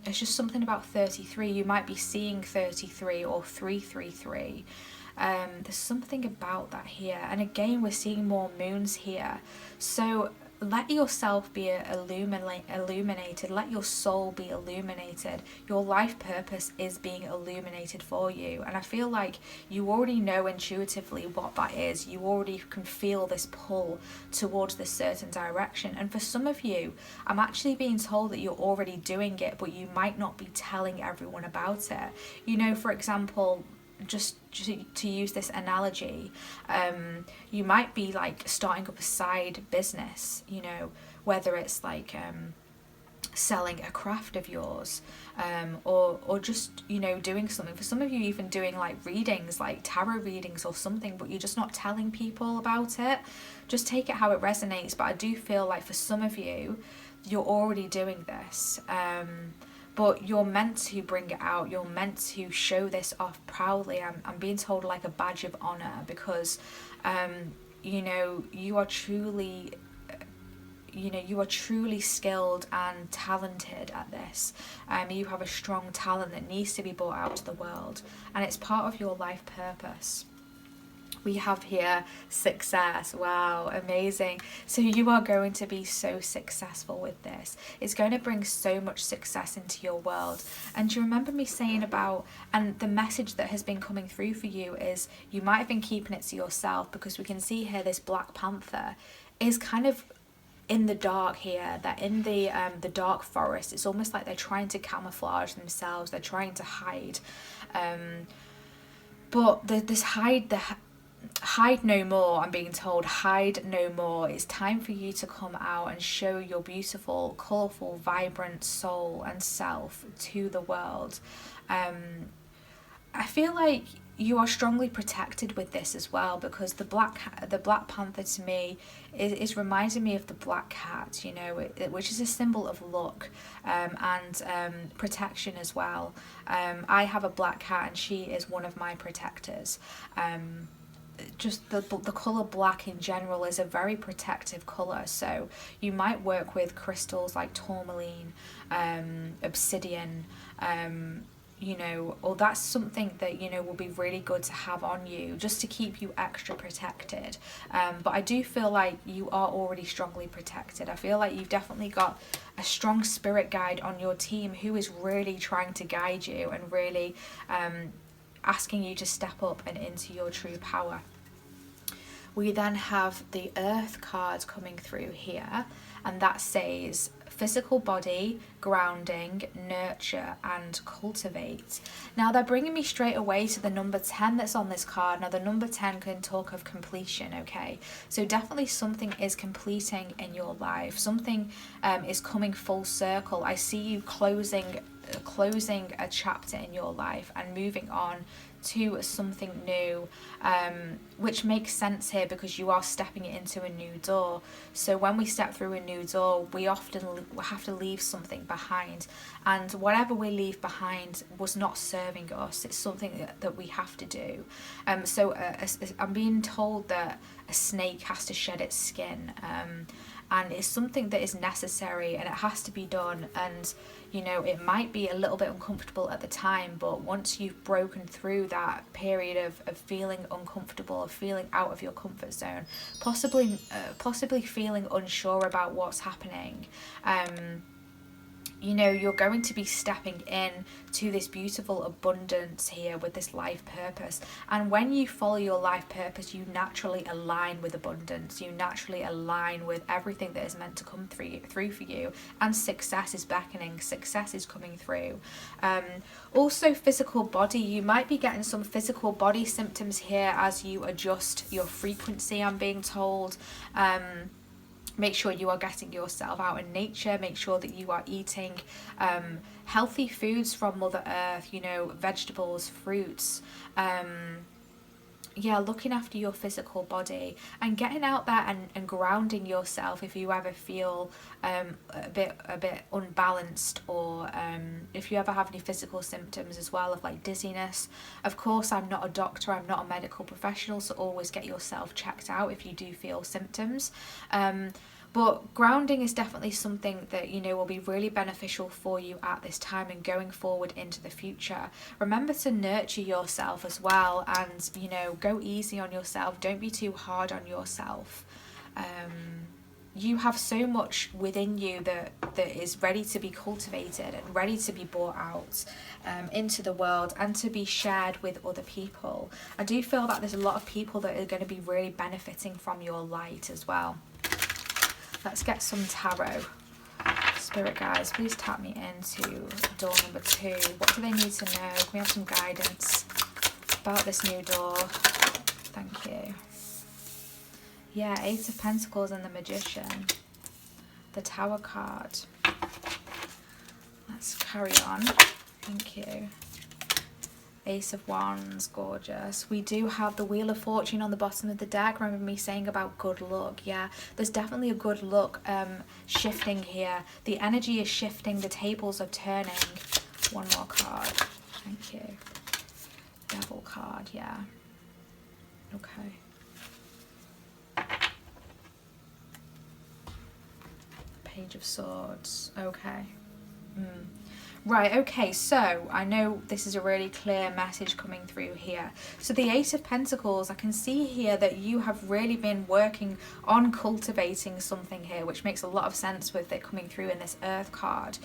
It's just something about 33. You might be seeing 33 or 333. There's something about that here. And again, we're seeing more moons here. So let yourself be illuminated. Let your soul be illuminated. Your life purpose is being illuminated for you. And I feel like you already know intuitively what that is. You already can feel this pull towards this certain direction. And for some of you, I'm actually being told that you're already doing it, but you might not be telling everyone about it. For example, just to use this analogy, you might be like starting up a side business, whether it's like selling a craft of yours, or just doing something. For some of you, even doing like readings, like tarot readings or something, but you're just not telling people about it. Just take it how it resonates. But I do feel like for some of you, you're already doing this, but you're meant to bring it out. You're meant to show this off proudly. I'm being told like a badge of honor, because you are truly skilled and talented at this. You have a strong talent that needs to be brought out to the world, and it's part of your life purpose. We have here success. Wow, amazing. So you are going to be so successful with this. It's going to bring so much success into your world. And do you remember me saying about, and the message that has been coming through for you is you might have been keeping it to yourself, because we can see here this Black Panther is kind of in the dark here. They're in the dark forest. It's almost like they're trying to camouflage themselves. They're trying to hide. But this hide no more. I'm being told, hide no more. It's time for you to come out and show your beautiful, colourful, vibrant soul and self to the world. I feel like you are strongly protected with this as well, because the Black Panther to me is reminding me of the black cat, you know, which is a symbol of luck and protection as well. I have a black cat and she is one of my protectors. Just the colour black in general is a very protective colour, so you might work with crystals like tourmaline, obsidian, you know, or that's something that, you know, will be really good to have on you just to keep you extra protected. But I do feel like you are already strongly protected. I feel like you've definitely got a strong spirit guide on your team who is really trying to guide you and really asking you to step up and into your true power. We then have the Earth card coming through here, and that says physical body, grounding, nurture and cultivate. Now they're bringing me straight away to the number 10 that's on this card. Now the number 10 can talk of completion, okay? So definitely something is completing in your life. Something is coming full circle. I see you closing a chapter in your life and moving on to something new, which makes sense here because you are stepping into a new door. So when we step through a new door, we often have to leave something behind, and whatever we leave behind was not serving us. It's something that we have to do. So I'm being told that a snake has to shed its skin, and it's something that is necessary and it has to be done. And you know, it might be a little bit uncomfortable at the time, but once you've broken through that period of feeling uncomfortable, of feeling out of your comfort zone, possibly feeling unsure about what's happening, you know, you're going to be stepping in to this beautiful abundance here with this life purpose. And when you follow your life purpose, you naturally align with abundance. You naturally align with everything that is meant to come through for you. And success is beckoning. Success is coming through. Also, physical body. You might be getting some physical body symptoms here as you adjust your frequency, I'm being told. Make sure you are getting yourself out in nature. Make sure that you are eating healthy foods from Mother Earth, you know, vegetables, fruits. Yeah, looking after your physical body and getting out there and grounding yourself if you ever feel a bit unbalanced, or if you ever have any physical symptoms as well of like dizziness. Of course, I'm not a doctor, I'm not a medical professional, so always get yourself checked out if you do feel symptoms. But grounding is definitely something that, you know, will be really beneficial for you at this time and going forward into the future. Remember to nurture yourself as well, and, you know, go easy on yourself. Don't be too hard on yourself. You have so much within you that is ready to be cultivated and ready to be brought out into the world and to be shared with other people. I do feel that there's a lot of people that are going to be really benefiting from your light as well. Let's get some tarot. Spirit guides, please tap me into door number 2. What do they need to know? Can we have some guidance about this new door? Thank you. Yeah, 8 of Pentacles and the Magician. The Tower card. Let's carry on. Thank you. Ace of Wands, gorgeous. We do have the Wheel of Fortune on the bottom of the deck. Remember me saying about good luck? Yeah, there's definitely a good luck shifting here. The energy is shifting. The tables are turning. One more card. Thank you. Devil card, yeah. Okay. Page of Swords. Okay. Right, okay, so I know this is a really clear message coming through here. So the Eight of Pentacles, I can see here that you have really been working on cultivating something here, which makes a lot of sense with it coming through in this Earth card.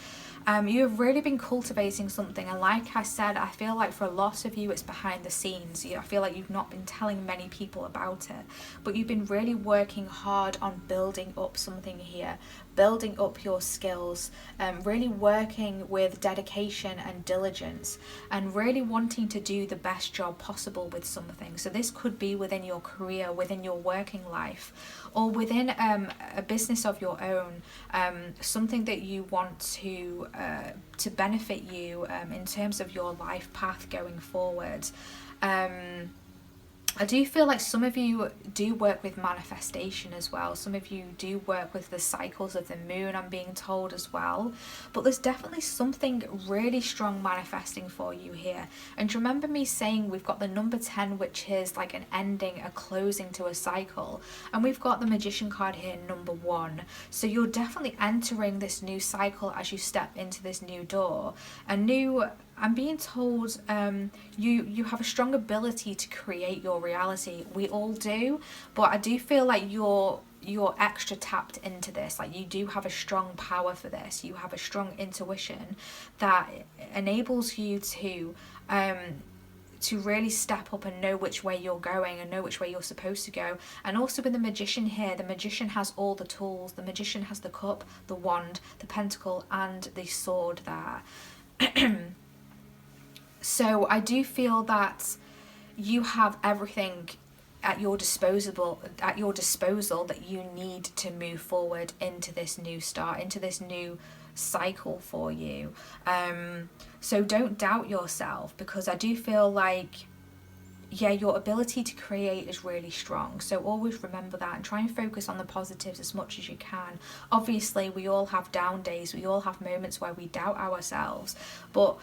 You have really been cultivating something, and like I said, I feel like for a lot of you it's behind the scenes. I feel like you've not been telling many people about it, but you've been really working hard on building up something here, building up your skills, really working with dedication and diligence, and really wanting to do the best job possible with something. So this could be within your career, within your working life, or within a business of your own, something that you want to benefit you in terms of your life path going forward. I do feel like some of you do work with manifestation as well. Some of you do work with the cycles of the moon, I'm being told as well. But there's definitely something really strong manifesting for you here. And remember me saying we've got the number 10, which is like an ending, a closing to a cycle. And we've got the Magician card here, number 1. So you're definitely entering this new cycle as you step into this new door. I'm being told you have a strong ability to create your reality. We all do, but I do feel like you're extra tapped into this. Like, you do have a strong power for this. You have a strong intuition that enables you to really step up and know which way you're going and know which way you're supposed to go. And also with the Magician here, the Magician has all the tools. The Magician has the cup, the wand, the pentacle, and the sword there. So I do feel that you have everything at your disposal that you need to move forward into this new start, into this new cycle for you. So don't doubt yourself, because I do feel like, yeah, your ability to create is really strong. So always remember that and try and focus on the positives as much as you can. Obviously, we all have down days. We all have moments where we doubt ourselves, but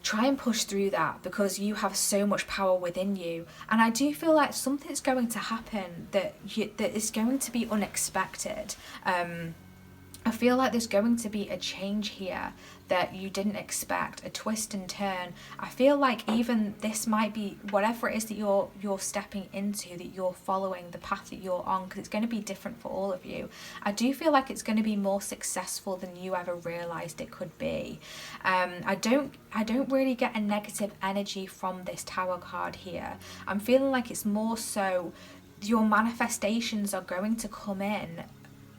try and push through that, because you have so much power within you. And I do feel like something's going to happen that is going to be unexpected. I feel like there's going to be a change here that you didn't expect, a twist and turn. I feel like even this might be whatever it is that you're stepping into, that you're following, the path that you're on, because it's going to be different for all of you. I do feel like it's going to be more successful than you ever realized it could be. I don't really get a negative energy from this Tower card here. I'm feeling like it's more so your manifestations are going to come in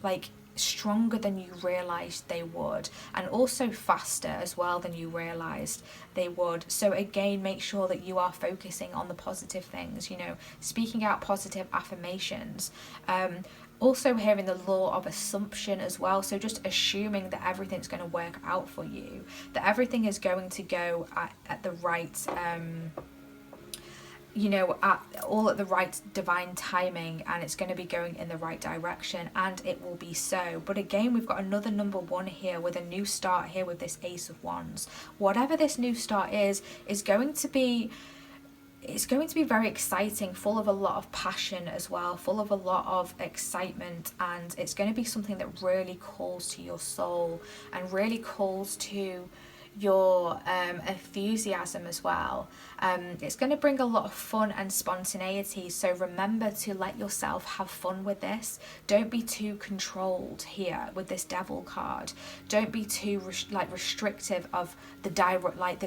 like stronger than you realized they would, and also faster as well than you realized they would. So again, make sure that you are focusing on the positive things, speaking out positive affirmations. Also hearing the law of assumption as well, so just assuming that everything's going to work out for you, that everything is going to go at the right at the right divine timing, and it's going to be going in the right direction, and it will be so. But again, we've got another number 1 here with a new start here with this Ace of Wands. Whatever this new start is going to be, it's going to be very exciting, full of a lot of passion as well, full of a lot of excitement, and it's going to be something that really calls to your soul and really calls to your enthusiasm as well. It's going to bring a lot of fun and spontaneity, so remember to let yourself have fun with this. Don't be too controlled here with this Devil card. Don't be too restrictive of the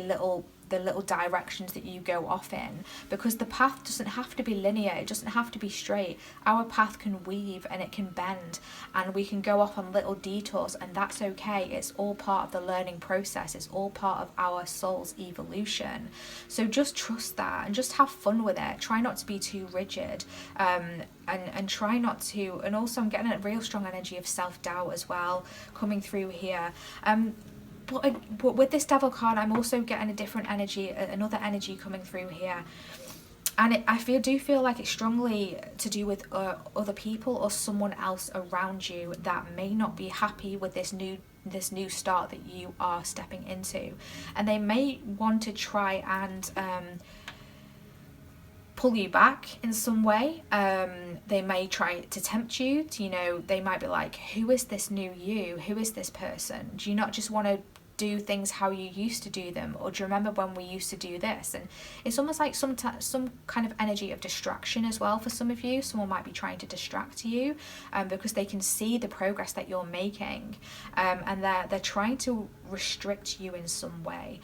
little directions that you go off in, because the path doesn't have to be linear, it doesn't have to be straight. Our path can weave and it can bend, and we can go off on little detours, and that's okay. It's all part of the learning process. It's all part of our soul's evolution. So just trust that and just have fun with it. Try not to be too rigid, and try not to, and also I'm getting a real strong energy of self-doubt as well coming through here. But with this Devil card, I'm also getting a different energy, another energy coming through here. And I do feel like it's strongly to do with other people or someone else around you that may not be happy with this new start that you are stepping into. And they may want to try and pull you back in some way. They may try to tempt you to, they might be like, who is this new you? Who is this person? Do you not just want to do things how you used to do them, or do you remember when we used to do this? And it's almost like some kind of energy of distraction as well for some of you. Someone might be trying to distract you because they can see the progress that you're making, and they're trying to restrict you in some way.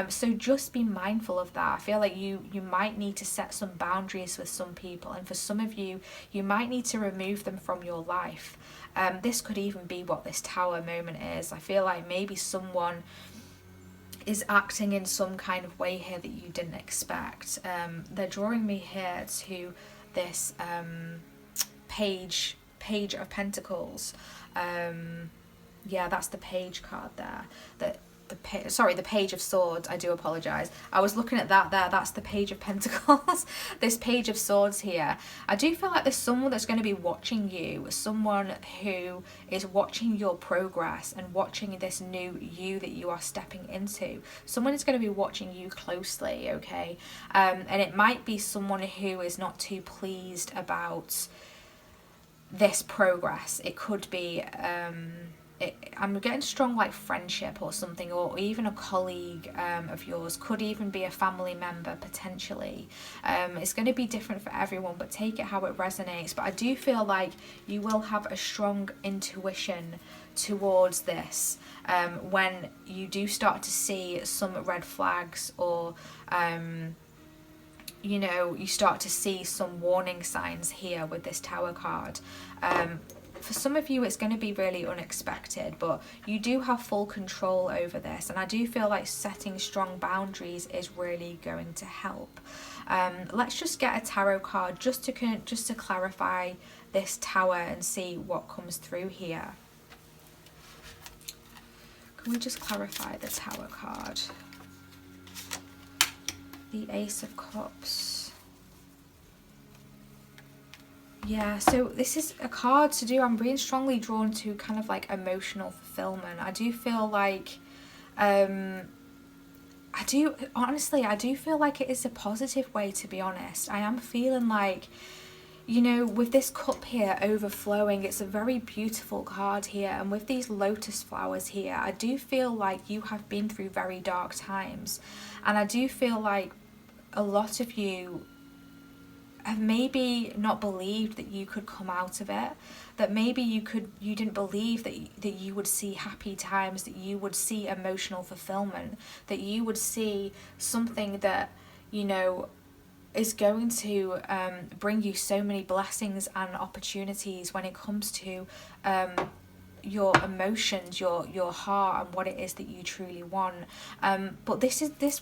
So just be mindful of that. I feel like you might need to set some boundaries with some people, and for some of you, you might need to remove them from your life. This could even be what this tower moment is. I feel like maybe someone is acting in some kind of way here that you didn't expect. They're drawing me here to this page of Pentacles. Yeah, that's the Page card there. The Page of Swords, I do apologise. I was looking at that there, that's the Page of Pentacles. This Page of Swords here. I do feel like there's someone that's going to be watching you, someone who is watching your progress and watching this new you that you are stepping into. Someone is going to be watching you closely, okay? And it might be someone who is not too pleased about this progress. It could be I'm getting strong like friendship or something, or even a colleague of yours, could even be a family member potentially. It's going to be different for everyone, but take it how it resonates. But I do feel like you will have a strong intuition towards this when you do start to see some red flags, or you know, you start to see some warning signs here with this Tower card. For some of you, it's going to be really unexpected, but you do have full control over this. And I do feel like setting strong boundaries is really going to help. Let's just get a tarot card just to clarify this Tower and see what comes through here. Can we just clarify the Tower card? The Ace of Cups. Yeah, so this is a card to do. I'm being strongly drawn to kind of like emotional fulfillment. I do feel like, I do feel like it is a positive way, to be honest. I am feeling like, you know, with this cup here overflowing, it's a very beautiful card here. And with these lotus flowers here, I do feel like you have been through very dark times. And I do feel like a lot of you have maybe not believed that you could come out of it, that maybe you didn't believe that you would see happy times, that you would see emotional fulfillment, that you would see something that, you know, is going to bring you so many blessings and opportunities when it comes to your emotions, your heart, and what it is that you truly want. But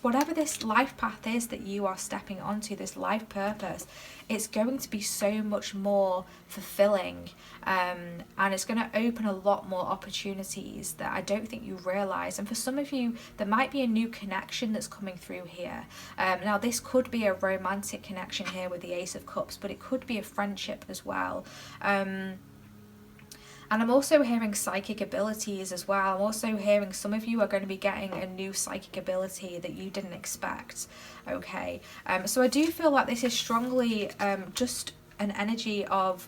whatever this life path is that you are stepping onto, this life purpose, it's going to be so much more fulfilling, and it's going to open a lot more opportunities that I don't think you realize. And for some of you, there might be a new connection that's coming through here. Now this could be a romantic connection here with the Ace of Cups, but it could be a friendship as well. And I'm also hearing psychic abilities as well. I'm also hearing some of you are going to be getting a new psychic ability that you didn't expect, okay? So I do feel like this is strongly just an energy of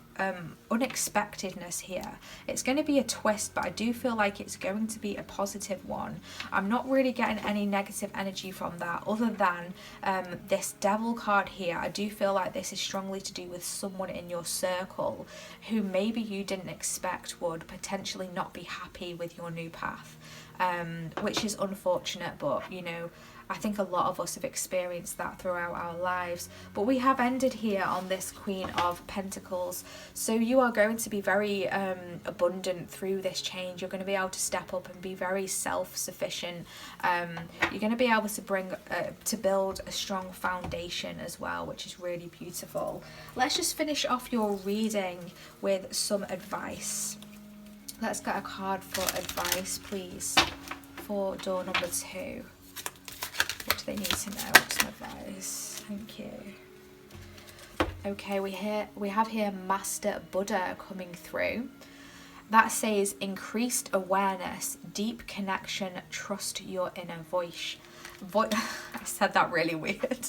unexpectedness here. It's going to be a twist, but I do feel like it's going to be a positive one. I'm not really getting any negative energy from that, other than this Devil card here. I do feel like this is strongly to do with someone in your circle who maybe you didn't expect would potentially not be happy with your new path, which is unfortunate, but you know, I think a lot of us have experienced that throughout our lives. But we have ended here on this Queen of Pentacles. So you are going to be very abundant through this change. You're going to be able to step up and be very self-sufficient. You're going to be able to build a strong foundation as well, which is really beautiful. Let's just finish off your reading with some advice. Let's get a card for advice, please, for door number 2. What do they need to know? Some advice. Thank you. Okay, we have here Master Buddha coming through. That says increased awareness, deep connection, trust your inner voice. I said that really weird.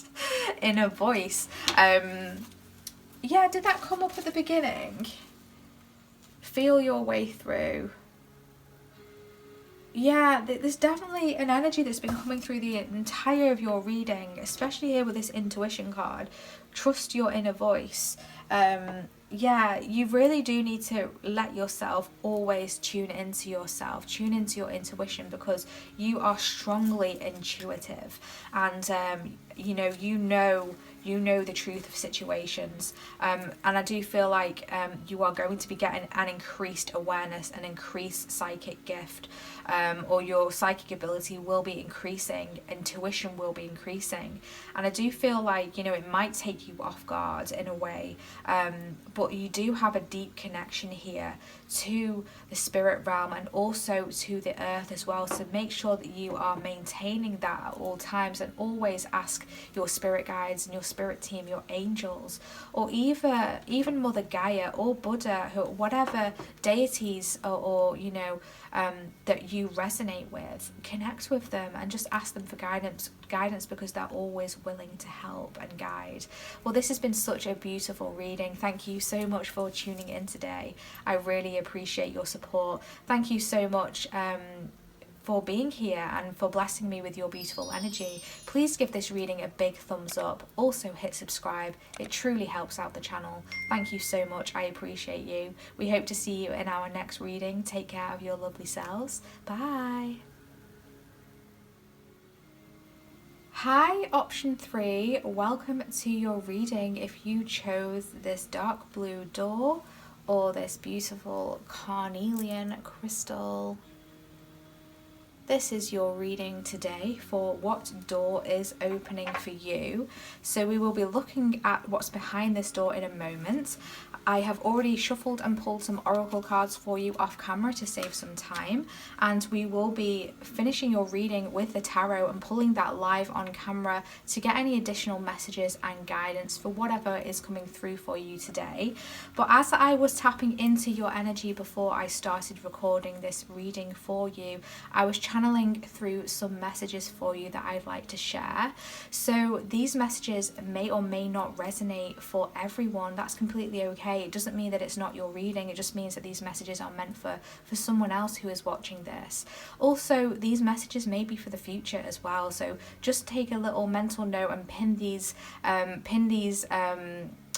Inner voice. Yeah, did that come up at the beginning? Feel your way through. Yeah, there's definitely an energy that's been coming through the entire of your reading, especially here with this intuition card. Trust your inner voice. Yeah, you really do need to let yourself always tune into yourself, tune into your intuition, because you are strongly intuitive, and you know the truth of situations, and I do feel like you are going to be getting an increased awareness, an increased psychic gift, or your psychic ability will be increasing, intuition will be increasing, and I do feel like, it might take you off guard in a way, but you do have a deep connection here to the spirit realm and also to the earth as well, so make sure that you are maintaining that at all times, and always ask your spirit guides and your spirit team, your angels, or even Mother Gaia or Buddha, whatever deities or that you resonate with, connect with them and just ask them for guidance, because they're always willing to help and guide. Well, this has been such a beautiful reading. Thank you so much for tuning in today. I really appreciate your support. Thank you so much for being here and for blessing me with your beautiful energy. Please give this reading a big thumbs up. Also hit subscribe. It truly helps out the channel. Thank you so much. I appreciate you. We hope to see you in our next reading. Take care of your lovely selves. Bye. Hi, option 3. Welcome to your reading. If you chose this dark blue door or this beautiful carnelian crystal, this is your reading today for what door is opening for you. So we will be looking at what's behind this door in a moment. I have already shuffled and pulled some oracle cards for you off camera to save some time, and we will be finishing your reading with the tarot and pulling that live on camera to get any additional messages and guidance for whatever is coming through for you today. But as I was tapping into your energy before I started recording this reading for you, I was channeling through some messages for you that I'd like to share. So these messages may or may not resonate for everyone. That's completely okay. It doesn't mean that it's not your reading. It just means that these messages are meant for someone else who is watching this. Also, these messages may be for the future as well. So just take a little mental note and pin these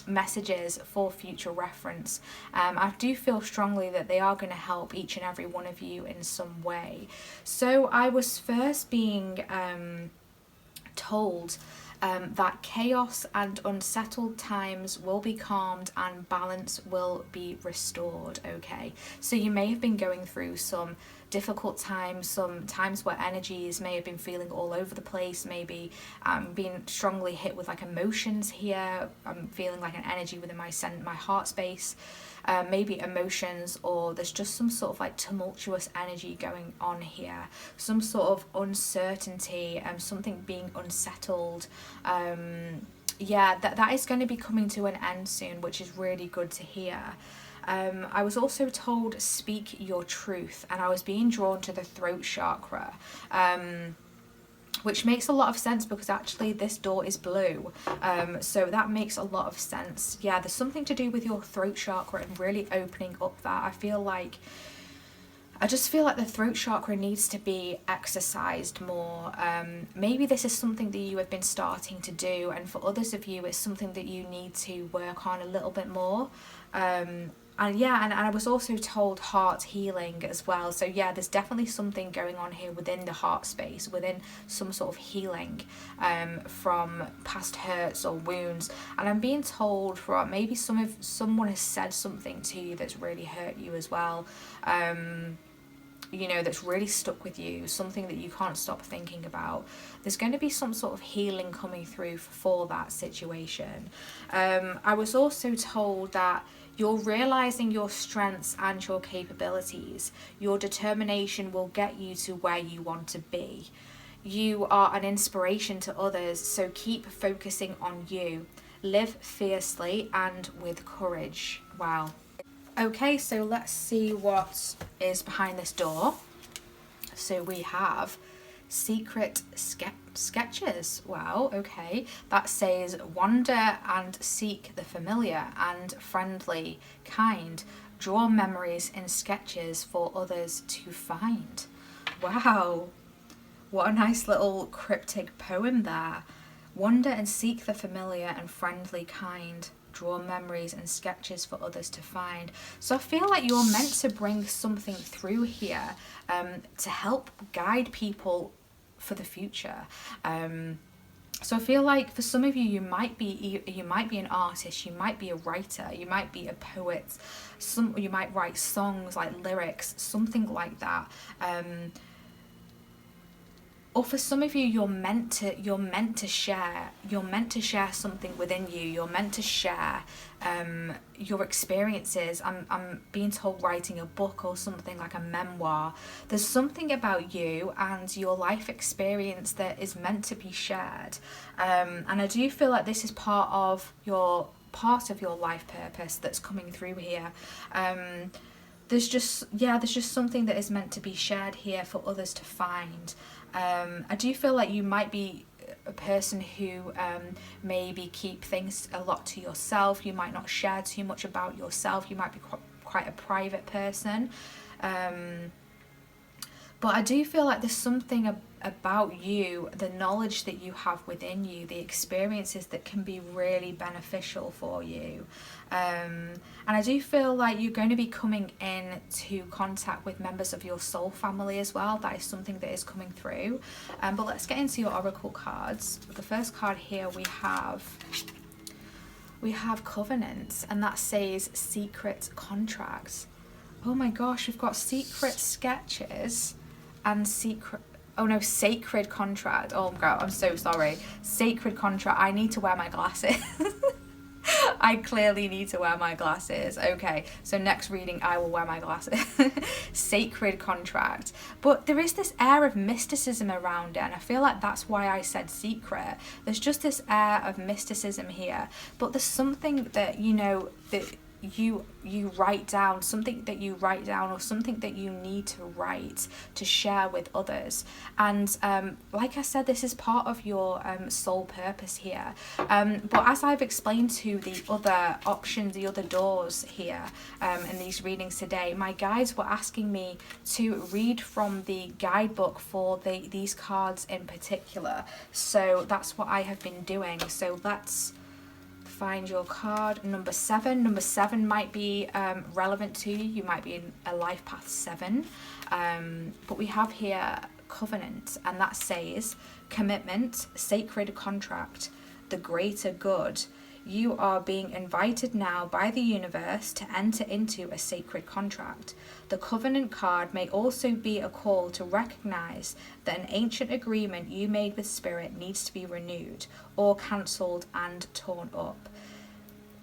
messages for future reference. I do feel strongly that they are going to help each and every one of you in some way. So I was first being told that chaos and unsettled times will be calmed and balance will be restored. Okay, so you may have been going through some difficult times, some times where energies may have been feeling all over the place, maybe being strongly hit with like emotions here. I'm feeling like an energy within my heart space, maybe emotions, or there's just some sort of like tumultuous energy going on here, some sort of uncertainty, something being unsettled. Yeah, that is going to be coming to an end soon, which is really good to hear. I was also told speak your truth, and I was being drawn to the throat chakra, which makes a lot of sense because actually this door is blue, so that makes a lot of sense. Yeah, there's something to do with your throat chakra and really opening up that. I just feel like the throat chakra needs to be exercised more. Maybe this is something that you have been starting to do, and for others of you it's something that you need to work on a little bit more. And I was also told heart healing as well. So yeah, there's definitely something going on here within the heart space, within some sort of healing from past hurts or wounds. And I'm being told for maybe someone has said something to you that's really hurt you as well. That's really stuck with you, something that you can't stop thinking about. There's going to be some sort of healing coming through for that situation. I was also told that you're realizing your strengths and your capabilities. Your determination will get you to where you want to be. You are an inspiration to others, so keep focusing on you. Live fiercely and with courage. Wow. Okay, so let's see what is behind this door. So we have secret sketches. Wow, okay. That says wander and seek the familiar and friendly, kind. Draw memories in sketches for others to find. Wow. What a nice little cryptic poem there. Wander and seek the familiar and friendly kind. Draw memories and sketches for others to find. So I feel like you're meant to bring something through here to help guide people for the future. So I feel like for some of you, you might be an artist, you might be a writer, you might be a poet, you might write songs like lyrics, something like that. Or for some of you, you're meant to share something within you. You're meant to share your experiences. I'm being told writing a book or something like a memoir. There's something about you and your life experience that is meant to be shared. And I do feel like this is part of your life purpose that's coming through here. There's just something that is meant to be shared here for others to find. I do feel like you might be a person who maybe keep things a lot to yourself. You might not share too much about yourself. You might be quite a private person. But I do feel like there's something about you, the knowledge that you have within you, the experiences that can be really beneficial for you. And I do feel like you're going to be coming into contact with members of your soul family as well. That is something that is coming through. But let's get into your oracle cards. The first card here we have Covenant, and that says secret contracts. Oh my gosh, we've got secret sketches and sacred contract. Oh god, I'm so sorry. Sacred contract. I need to wear my glasses. I clearly need to wear my glasses. Okay, so next reading I will wear my glasses. Sacred contract. But there is this air of mysticism around it, and I feel like that's why I said secret. There's just this air of mysticism here. But there's something that, that you write down, something that you write down, or something that you need to write to share with others. And like I said, this is part of your soul purpose here. But as I've explained to the other options, the other doors here in these readings today, my guides were asking me to read from the guidebook for these cards in particular. So that's what I have been doing. So let's find your card. Number 7. Number 7 might be relevant to you. You might be in a life path 7. But we have here Covenant, and that says commitment, sacred contract, the greater good. You are being invited now by the universe to enter into a sacred contract. The Covenant card may also be a call to recognize that an ancient agreement you made with Spirit needs to be renewed or cancelled and torn up.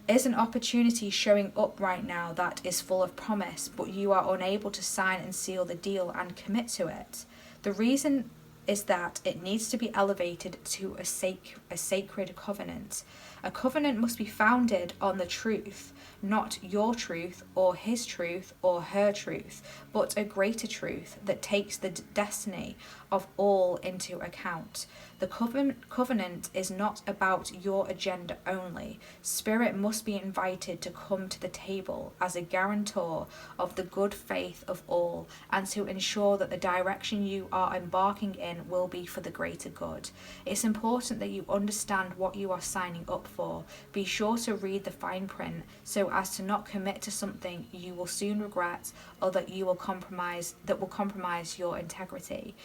Is an opportunity showing up right now that is full of promise, but you are unable to sign and seal the deal and commit to it? The reason is that it needs to be elevated to a sacred covenant. A covenant must be founded on the truth, not your truth or his truth or her truth, but a greater truth that takes the destiny of all into account. The covenant is not about your agenda only. Spirit must be invited to come to the table as a guarantor of the good faith of all, and to ensure that the direction you are embarking in will be for the greater good. It's important that you understand what you are signing up for. Be sure to read the fine print so as to not commit to something you will soon regret, or that will compromise your integrity.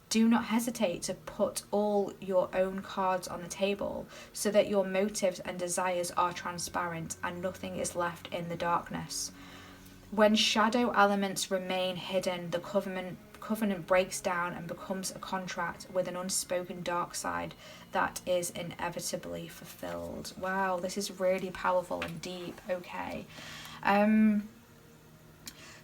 Do not hesitate to put all your own cards on the table so that your motives and desires are transparent and nothing is left in the darkness. When shadow elements remain hidden, the covenant breaks down and becomes a contract with an unspoken dark side that is inevitably fulfilled. Wow, this is really powerful and deep. Okay.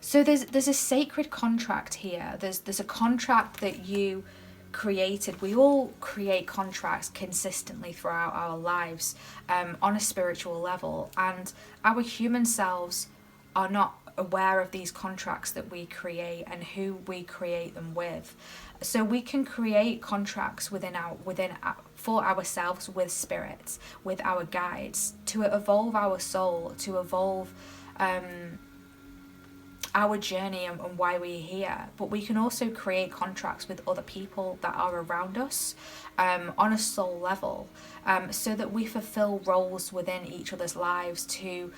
So there's a sacred contract here. There's a contract that you created. We all create contracts consistently throughout our lives on a spiritual level, and our human selves are not aware of these contracts that we create and who we create them with. So we can create contracts for ourselves with spirits, with our guides, to evolve our soul, to evolve our journey and why we're here. But we can also create contracts with other people that are around us on a soul level, so that we fulfill roles within each other's lives to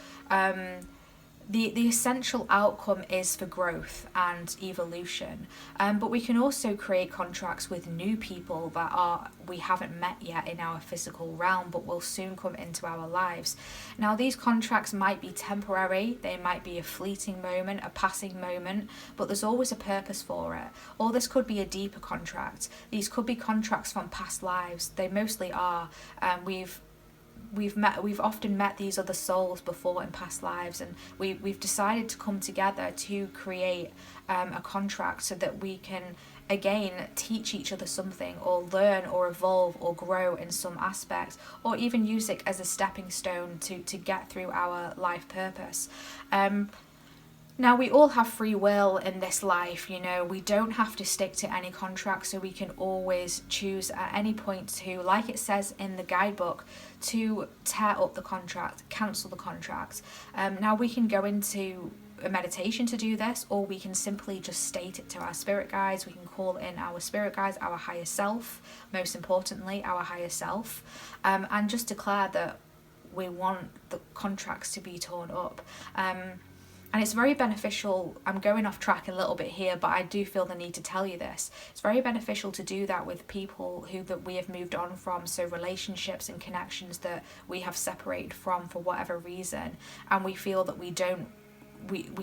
the essential outcome is for growth and evolution, but we can also create contracts with new people that we haven't met yet in our physical realm but will soon come into our lives. Now these contracts might be temporary, they might be a fleeting moment, a passing moment, but there's always a purpose for it. Or this could be a deeper contract. These could be contracts from past lives. They mostly are. We've often met these other souls before in past lives, and we've decided to come together to create a contract so that we can again teach each other something, or learn or evolve or grow in some aspect, or even use it as a stepping stone to get through our life purpose. Now, we all have free will in this life, we don't have to stick to any contract, so we can always choose at any point to, like it says in the guidebook, to tear up the contract, cancel the contract. Now, we can go into a meditation to do this, or we can simply just state it to our spirit guides. We can call in our spirit guides, our higher self, most importantly, our higher self, and just declare that we want the contracts to be torn up. And it's very beneficial. I'm going off track a little bit here, but I do feel the need to tell you this. It's very beneficial to do that with people that we have moved on from, so relationships and connections that we have separated from for whatever reason, and we feel that we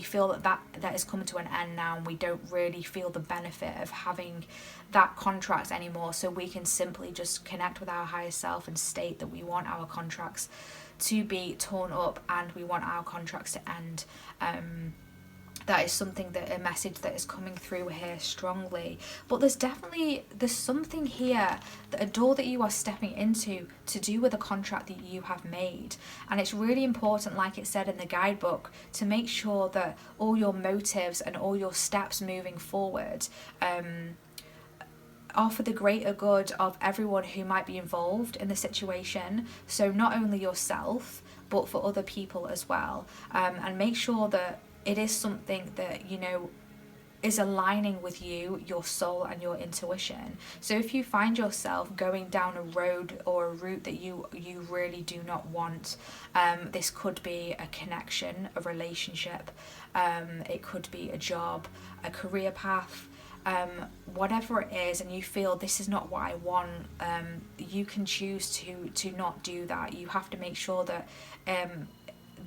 feel that is coming to an end now, and we don't really feel the benefit of having that contract anymore. So we can simply just connect with our higher self and state that we want our contracts to be torn up and we want our contracts to end. That is a message that is coming through here strongly. But there's something here, a door that you are stepping into to do with a contract that you have made. And it's really important, like it said in the guidebook, to make sure that all your motives and all your steps moving forward are for the greater good of everyone who might be involved in the situation. So not only yourself, but for other people as well. And make sure that it is something that, is aligning with you, your soul and your intuition. So if you find yourself going down a road or a route that you really do not want, this could be a connection, a relationship, it could be a job, a career path, whatever it is, and you feel this is not what I want, you can choose to not do that. You have to make sure that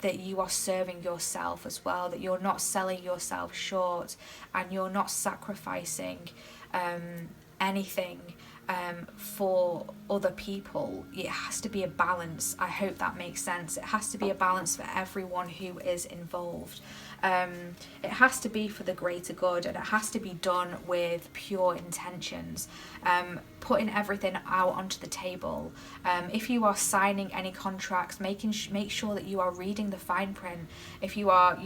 that you are serving yourself as well, that you're not selling yourself short, and you're not sacrificing anything for other people. It has to be a balance. I hope that makes sense. It has to be a balance for everyone who is involved. It has to be for the greater good, and it has to be done with pure intentions, putting everything out onto the table. If you are signing any contracts, make sure that you are reading the fine print. If you are,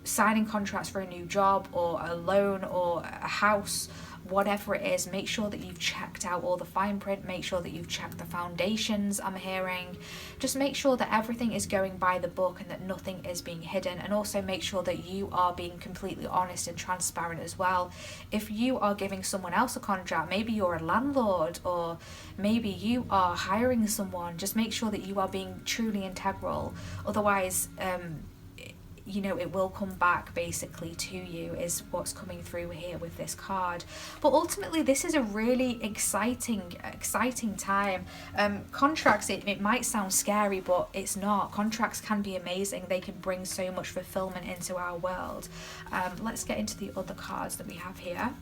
signing contracts for a new job or a loan or a house, whatever it is, make sure that you've checked out all the fine print, make sure that you've checked the foundations. I'm hearing, just make sure that everything is going by the book and that nothing is being hidden, and also make sure that you are being completely honest and transparent as well. If you are giving someone else a contract, maybe you're a landlord or maybe you are hiring someone, just make sure that you are being truly integral. Otherwise, it will come back basically to you, is what's coming through here with this card. But ultimately, this is a really exciting time. Contracts, it might sound scary, but it's not. Contracts can be amazing. They can bring so much fulfillment into our world. Let's get into the other cards that we have here.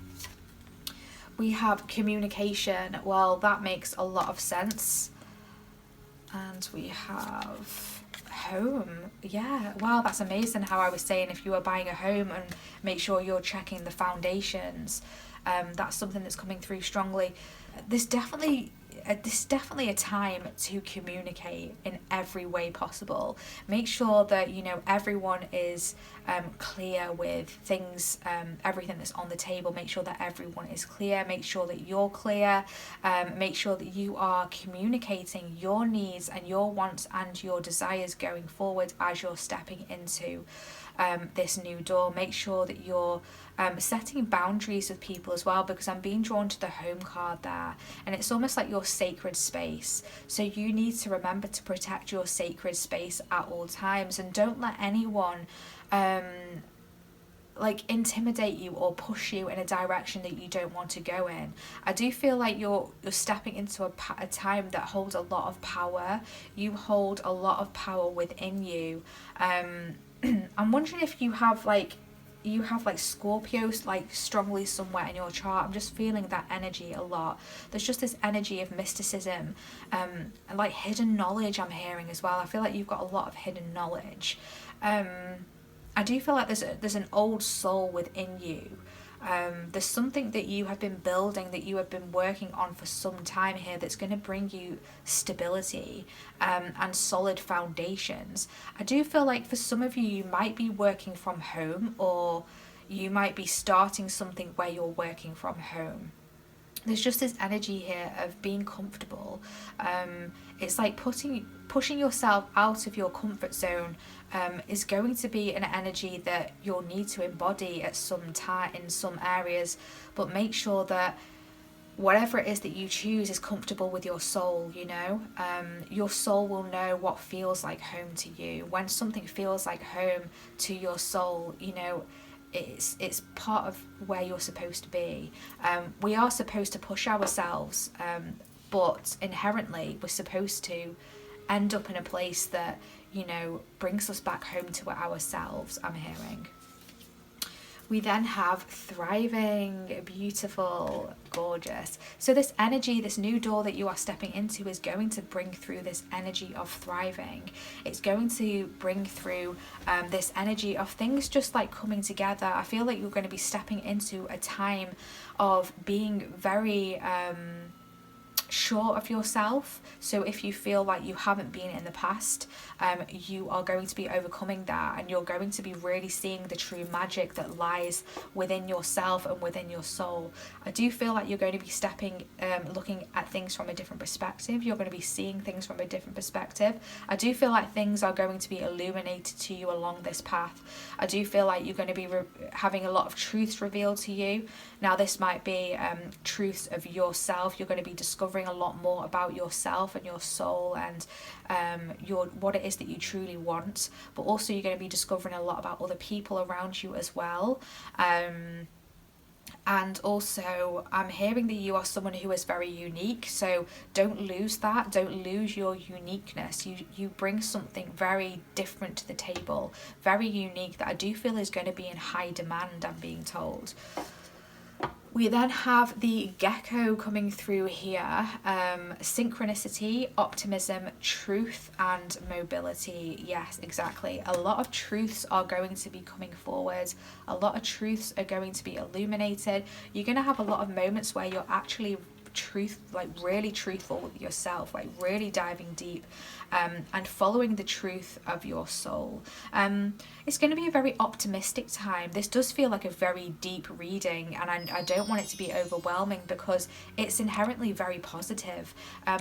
We have communication. Well, that makes a lot of sense. And we have home. Yeah, wow, that's amazing. How I was saying, if you are buying a home, and make sure you're checking the foundations. That's something that's coming through strongly. This definitely a time to communicate in every way possible. Make sure that everyone is clear with things, everything that's on the table. Make sure that everyone is clear. Make sure that you're clear. Make sure that you are communicating your needs and your wants and your desires going forward as you're stepping into this new door. Make sure that you're setting boundaries with people as well, because I'm being drawn to the home card there, and it's almost like your sacred space. So you need to remember to protect your sacred space at all times, and don't let anyone like intimidate you or push you in a direction that you don't want to go in. I do feel like you're stepping into a time that holds a lot of power. You hold a lot of power within you. I'm wondering if you have like Scorpio like strongly somewhere in your chart. I'm just feeling that energy a lot. There's just this energy of mysticism, and like hidden knowledge I'm hearing as well. I feel like you've got a lot of hidden knowledge. I do feel like there's an old soul within you. There's something that you have been building, that you have been working on for some time here, that's going to bring you stability and solid foundations. I do feel like for some of you, you might be working from home, or you might be starting something where you're working from home. There's just this energy here of being comfortable. It's like pushing yourself out of your comfort zone is going to be an energy that you'll need to embody at some time in some areas, but make sure that whatever it is that you choose is comfortable with your soul. Your soul will know what feels like home to you. When something feels like home to your soul, it's part of where you're supposed to be. We are supposed to push ourselves, but inherently we're supposed to end up in a place that brings us back home to ourselves, I'm hearing. We then have thriving, beautiful, gorgeous. So this energy, this new door that you are stepping into, is going to bring through this energy of thriving. It's going to bring through this energy of things just like coming together. I feel like you're going to be stepping into a time of being very sure of yourself. So if you feel like you haven't been in the past, you are going to be overcoming that, and you're going to be really seeing the true magic that lies within yourself and within your soul. I do feel like you're going to be looking at things from a different perspective. You're going to be seeing things from a different perspective. I do feel like things are going to be illuminated to you along this path. I do feel like you're going to be having a lot of truths revealed to you. Now this might be truths of yourself. You're going to be discovering a lot more about yourself and your soul, and what it is that you truly want, but also you're going to be discovering a lot about other people around you as well. And also I'm hearing that you are someone who is very unique, so don't lose that. Don't lose your uniqueness. You bring something very different to the table, very unique, that I do feel is going to be in high demand, I'm being told. We then have the gecko coming through here. Synchronicity, optimism, truth, and mobility. Yes, exactly. A lot of truths are going to be coming forward. A lot of truths are going to be illuminated. You're going to have a lot of moments where you're actually really truthful with yourself, like really diving deep and following the truth of your soul. It's going to be a very optimistic time. This does feel like a very deep reading, and I don't want it to be overwhelming because it's inherently very positive.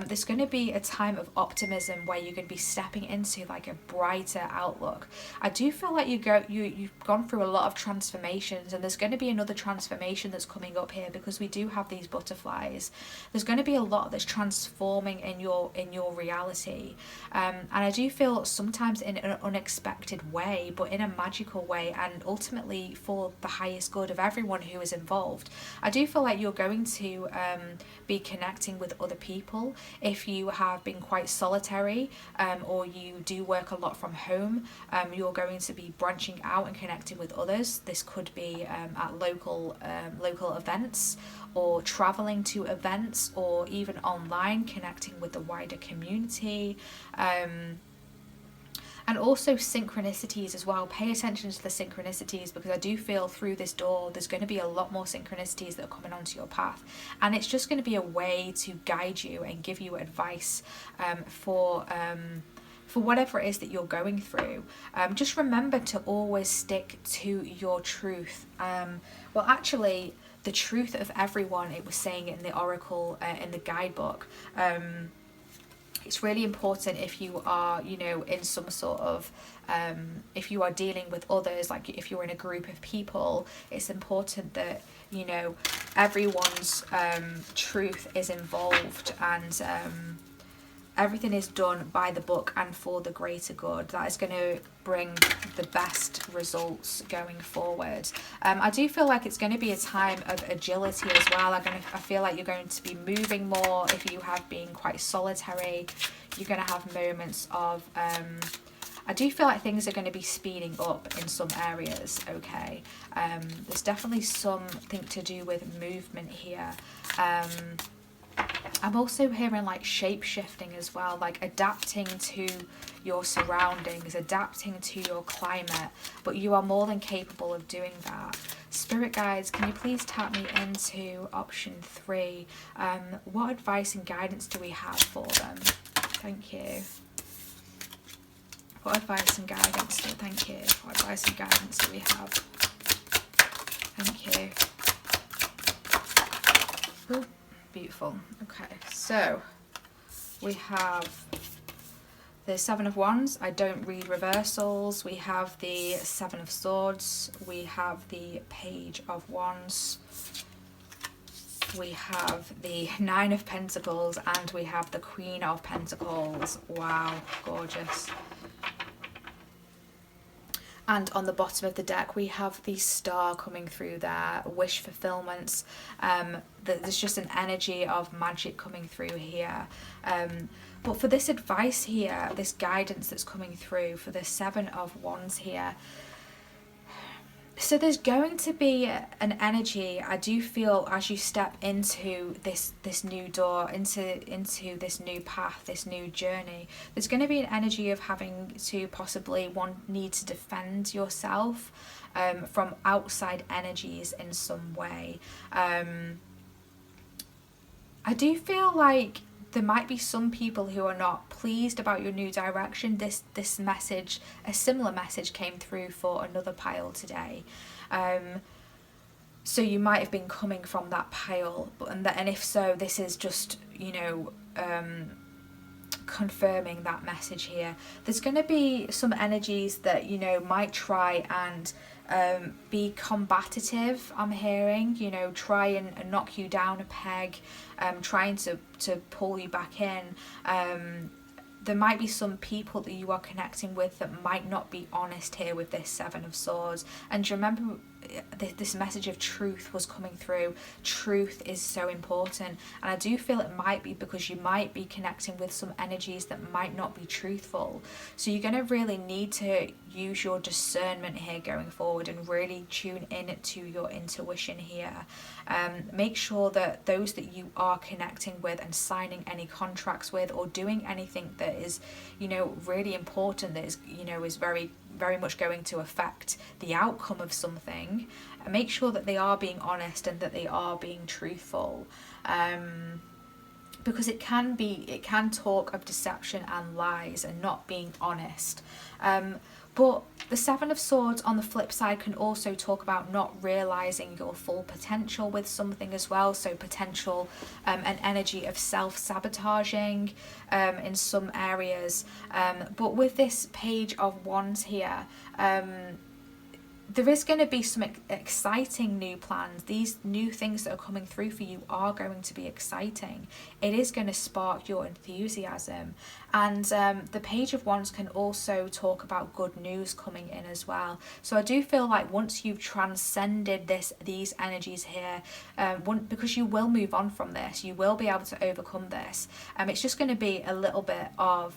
There's going to be a time of optimism where you're going to be stepping into like a brighter outlook. I do feel like you've gone through a lot of transformations, and there's going to be another transformation that's coming up here because we do have these butterflies. There's going to be a lot that's transforming in your reality, and I do feel sometimes in an unexpected way, but in a magical way, and ultimately for the highest good of everyone who is involved. I do feel like you're going to be connecting with other people. If you have been quite solitary, or you do work a lot from home, you're going to be branching out and connecting with others. This could be at local events, or traveling to events, or even online connecting with the wider community. And also synchronicities as well. Pay attention to the synchronicities, because I do feel through this door there's going to be a lot more synchronicities that are coming onto your path, and it's just going to be a way to guide you and give you advice for whatever it is that you're going through. Just remember to always stick to your truth. Well, actually, the truth of everyone, it was saying in the oracle, in the guidebook. It's really important if you are, you know, in some sort of, if you are dealing with others, like if you're in a group of people, it's important that, you know, everyone's truth is involved, and everything is done by the book and for the greater good. That is going to bring the best results going forward. I do feel like it's going to be a time of agility as well. I feel like you're going to be moving more. If you have been quite solitary, you're going to have moments of... I do feel like things are going to be speeding up in some areas, okay? There's definitely something to do with movement here. I'm also hearing like shape-shifting as well, like adapting to your surroundings, adapting to your climate, but you are more than capable of doing that. Spirit guides, can you please tap me into option 3? What advice and guidance do we have for them? Thank you. What advice and guidance thank you. What advice and guidance do we have? Thank you. Ooh. Beautiful. Okay, so we have the 7 of Wands. I don't read reversals. We have the 7 of Swords. We have the Page of Wands. We have the 9 of Pentacles, and we have the Queen of Pentacles. Wow, gorgeous. And on the bottom of the deck, we have the Star coming through there, wish fulfillments. There's just an energy of magic coming through here. But for this advice here, this guidance that's coming through for the 7 of Wands here, so there's going to be an energy, I do feel, as you step into this new door, into this new path, this new journey, there's going to be an energy of having to possibly need to defend yourself from outside energies in some way. I do feel like there might be some people who are not pleased about your new direction. This message, a similar message, came through for another pile today. So you might have been coming from that pile, and if so, this is just, you know, confirming that message here. There's going to be some energies that, you know, might try and be combative, I'm hearing, you know, try and knock you down a peg, trying to pull you back in. There might be some people that you are connecting with that might not be honest here with this 7 of Swords. And remember, this message of truth was coming through. Truth is so important, and I do feel it might be because you might be connecting with some energies that might not be truthful. So you're going to really need to use your discernment here going forward and really tune in to your intuition here. Make sure that those that you are connecting with and signing any contracts with, or doing anything that is, you know, really important, that is, you know, is very much going to affect the outcome of something, and make sure that they are being honest and that they are being truthful, because it can talk of deception and lies and not being honest. But the 7 of Swords on the flip side can also talk about not realizing your full potential with something as well. So potential, an energy of self-sabotaging in some areas. But with this Page of Wands here, there is going to be some exciting new plans. These new things that are coming through for you are going to be exciting. It is going to spark your enthusiasm. And the Page of Wands can also talk about good news coming in as well. So I do feel like once you've transcended these energies here, because you will move on from this, you will be able to overcome this. It's just going to be a little bit of...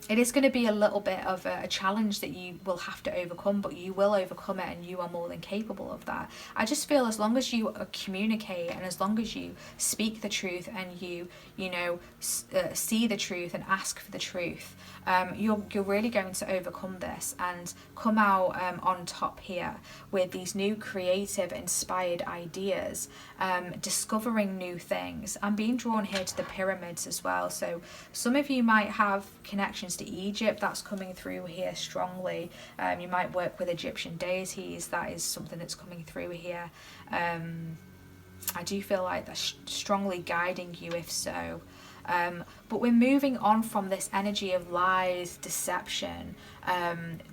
it is going to be a little bit of a challenge that you will have to overcome, but you will overcome it, and you are more than capable of that. I just feel as long as you communicate, and as long as you speak the truth, and you know, see the truth and ask for the truth, you're really going to overcome this and come out on top here with these new creative, inspired ideas, discovering new things. I'm being drawn here to the pyramids as well. So some of you might have connections to Egypt. That's coming through here strongly. You might work with Egyptian deities. That is something that's coming through here. I do feel like that's strongly guiding you, if so. But we're moving on from this energy of lies, deception,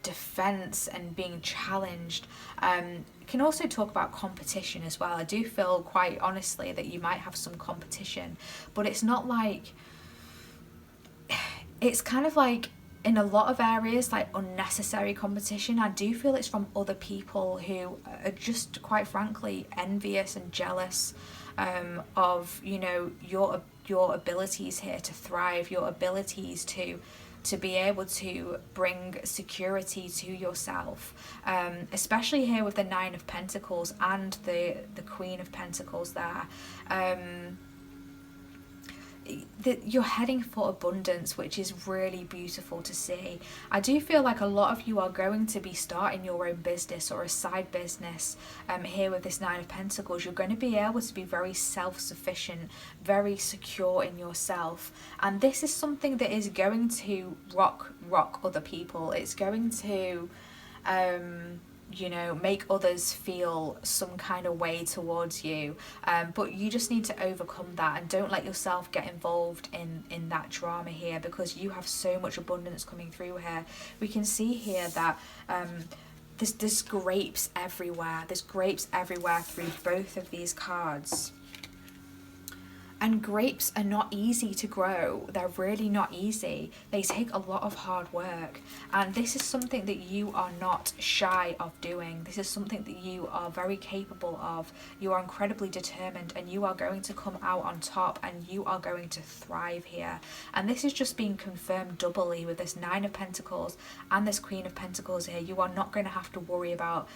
defense, and being challenged. Can also talk about competition as well. I do feel quite honestly that you might have some competition, but it's not like, it's kind of like in a lot of areas like unnecessary competition. I do feel it's from other people who are just quite frankly envious and jealous of, you know, your abilities here to thrive, your abilities to be able to bring security to yourself, especially here with the Nine of Pentacles and the Queen of Pentacles there. You're heading for abundance, which is really beautiful to see. I do feel like a lot of you are going to be starting your own business or a side business here with this Nine of Pentacles. You're going to be able to be very self-sufficient, very secure in yourself, and this is something that is going to rock other people. It's going to you know, make others feel some kind of way towards you, but you just need to overcome that, and don't let yourself get involved in that drama here, because you have so much abundance coming through here. We can see here that there's grapes everywhere. There's grapes everywhere through both of these cards. And grapes are not easy to grow. They're really not easy. They take a lot of hard work. And this is something that you are not shy of doing. This is something that you are very capable of. You are incredibly determined, and you are going to come out on top, and you are going to thrive here. And this is just being confirmed doubly with this Nine of Pentacles and this Queen of Pentacles here. You are not going to have to worry about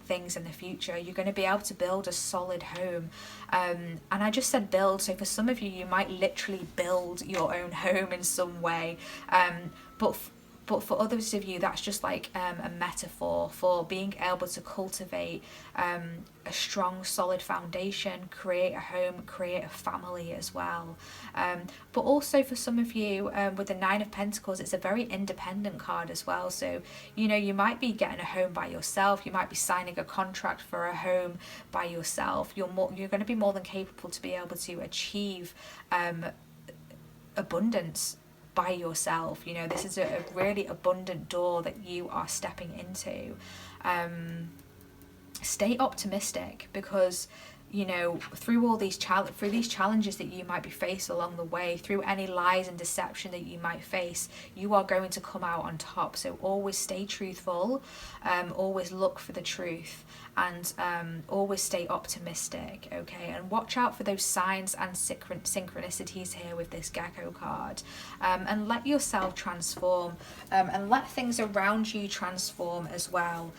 things in the future. You're going to be able to build a solid home. And I just said build. So for some of you, you might literally build your own home in some way. But for others of you, that's just like a metaphor for being able to cultivate a strong, solid foundation, create a home, create a family as well. But also for some of you, with the Nine of Pentacles, it's a very independent card as well. So, you know, you might be getting a home by yourself. You might be signing a contract for a home by yourself. You're going to be more than capable to be able to achieve abundance by yourself. You know, this is a really abundant door that you are stepping into. Stay optimistic, because you know, through all these challenges that you might be faced along the way, through any lies and deception that you might face, you are going to come out on top. So always stay truthful, always look for the truth, and always stay optimistic, okay? And watch out for those signs and synchronicities here with this Gecko card, and let yourself transform, and let things around you transform as well.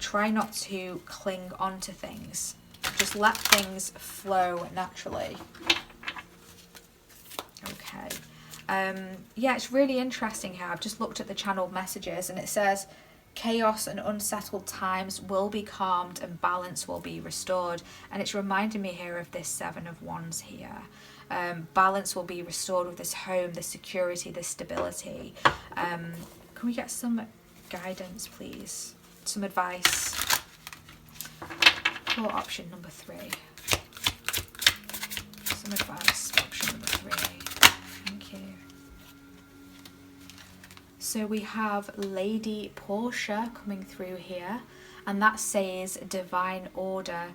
Try not to cling on to things. Just let things flow naturally. Okay. Yeah, it's really interesting here. I've just looked at the channeled messages, and it says chaos and unsettled times will be calmed and balance will be restored. And it's reminding me here of this Seven of Wands here. Balance will be restored with this home, the security, the stability. Can we get some guidance, please? Some advice for option number 3. Some advice for option number 3. Thank you. So we have Lady Portia coming through here, and that says divine order.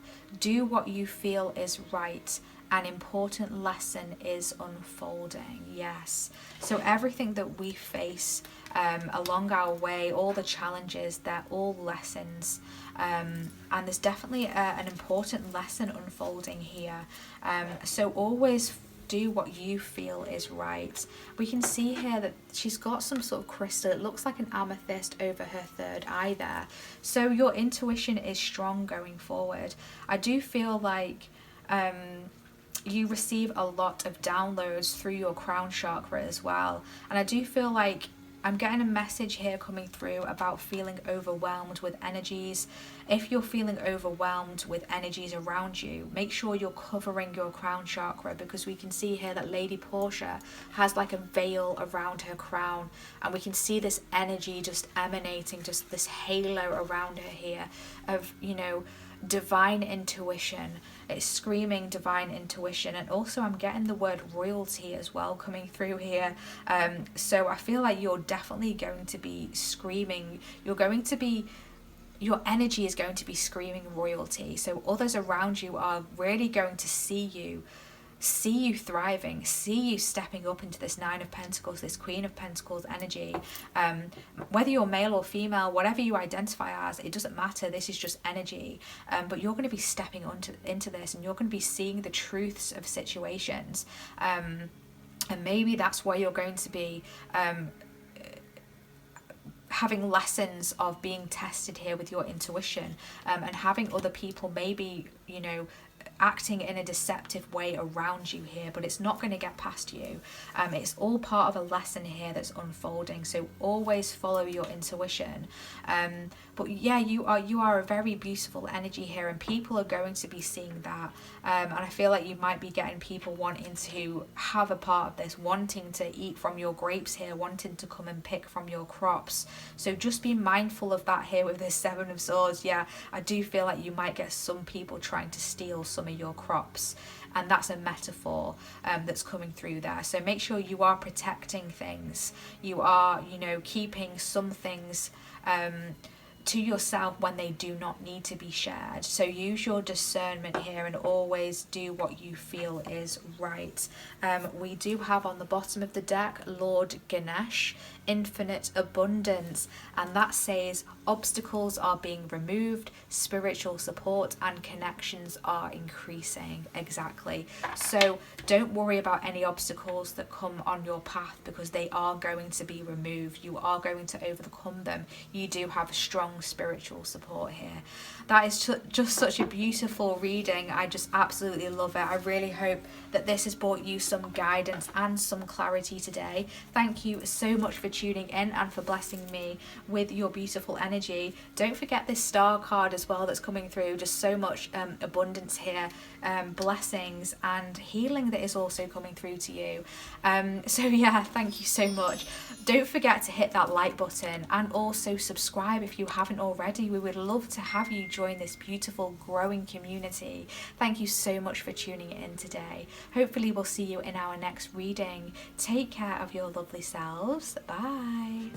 Do what you feel is right. An important lesson is unfolding. Yes. So everything that we face along our way, all the challenges, they're all lessons. And there's definitely an important lesson unfolding here. So always do what you feel is right. We can see here that she's got some sort of crystal. It looks like an amethyst over her third eye there. So your intuition is strong going forward. I do feel like you receive a lot of downloads through your crown chakra as well. And I do feel like I'm getting a message here coming through about feeling overwhelmed with energies. If you're feeling overwhelmed with energies around you, make sure you're covering your crown chakra, because we can see here that Lady Portia has like a veil around her crown, and we can see this energy just emanating, just this halo around her here of, you know, divine intuition. It's screaming divine intuition. And also I'm getting the word royalty as well coming through here. So I feel like you're definitely going to be screaming, your energy is going to be screaming royalty. So others around you are really going to see you thriving, see you stepping up into this Nine of Pentacles, this Queen of Pentacles energy. Whether you're male or female, whatever you identify as, it doesn't matter. This is just energy. But you're going to be stepping into this, and you're going to be seeing the truths of situations. And maybe that's where you're going to be having lessons of being tested here with your intuition, and having other people maybe, acting in a deceptive way around you here, but it's not going to get past you. It's all part of a lesson here that's unfolding, so always follow your intuition. But yeah, you are a very beautiful energy here, and people are going to be seeing that. And I feel like you might be getting people wanting to have a part of this, wanting to eat from your grapes here, wanting to come and pick from your crops. So just be mindful of that here with this Seven of Swords. Yeah, I do feel like you might get some people trying to steal some of your crops, and that's a metaphor that's coming through there. So make sure you are protecting things. You are, keeping some things to yourself when they do not need to be shared. So use your discernment here and always do what you feel is right. We do have on the bottom of the deck Lord Ganesh, infinite abundance, and that says obstacles are being removed, spiritual support and connections are increasing. Exactly. So don't worry about any obstacles that come on your path, because they are going to be removed. You are going to overcome them. You do have strong spiritual support here. That is just such a beautiful reading. I just absolutely love it. I really hope that this has brought you some guidance and some clarity today. Thank you so much for tuning in and for blessing me with your beautiful energy. Don't forget this star card as well that's coming through. Just so much abundance here, blessings and healing that is also coming through to you. So yeah, thank you so much. Don't forget to hit that like button and also subscribe if you haven't already. We would love to have you join this beautiful growing community. Thank you so much for tuning in today. Hopefully we'll see you in our next reading. Take care of your lovely selves. Bye.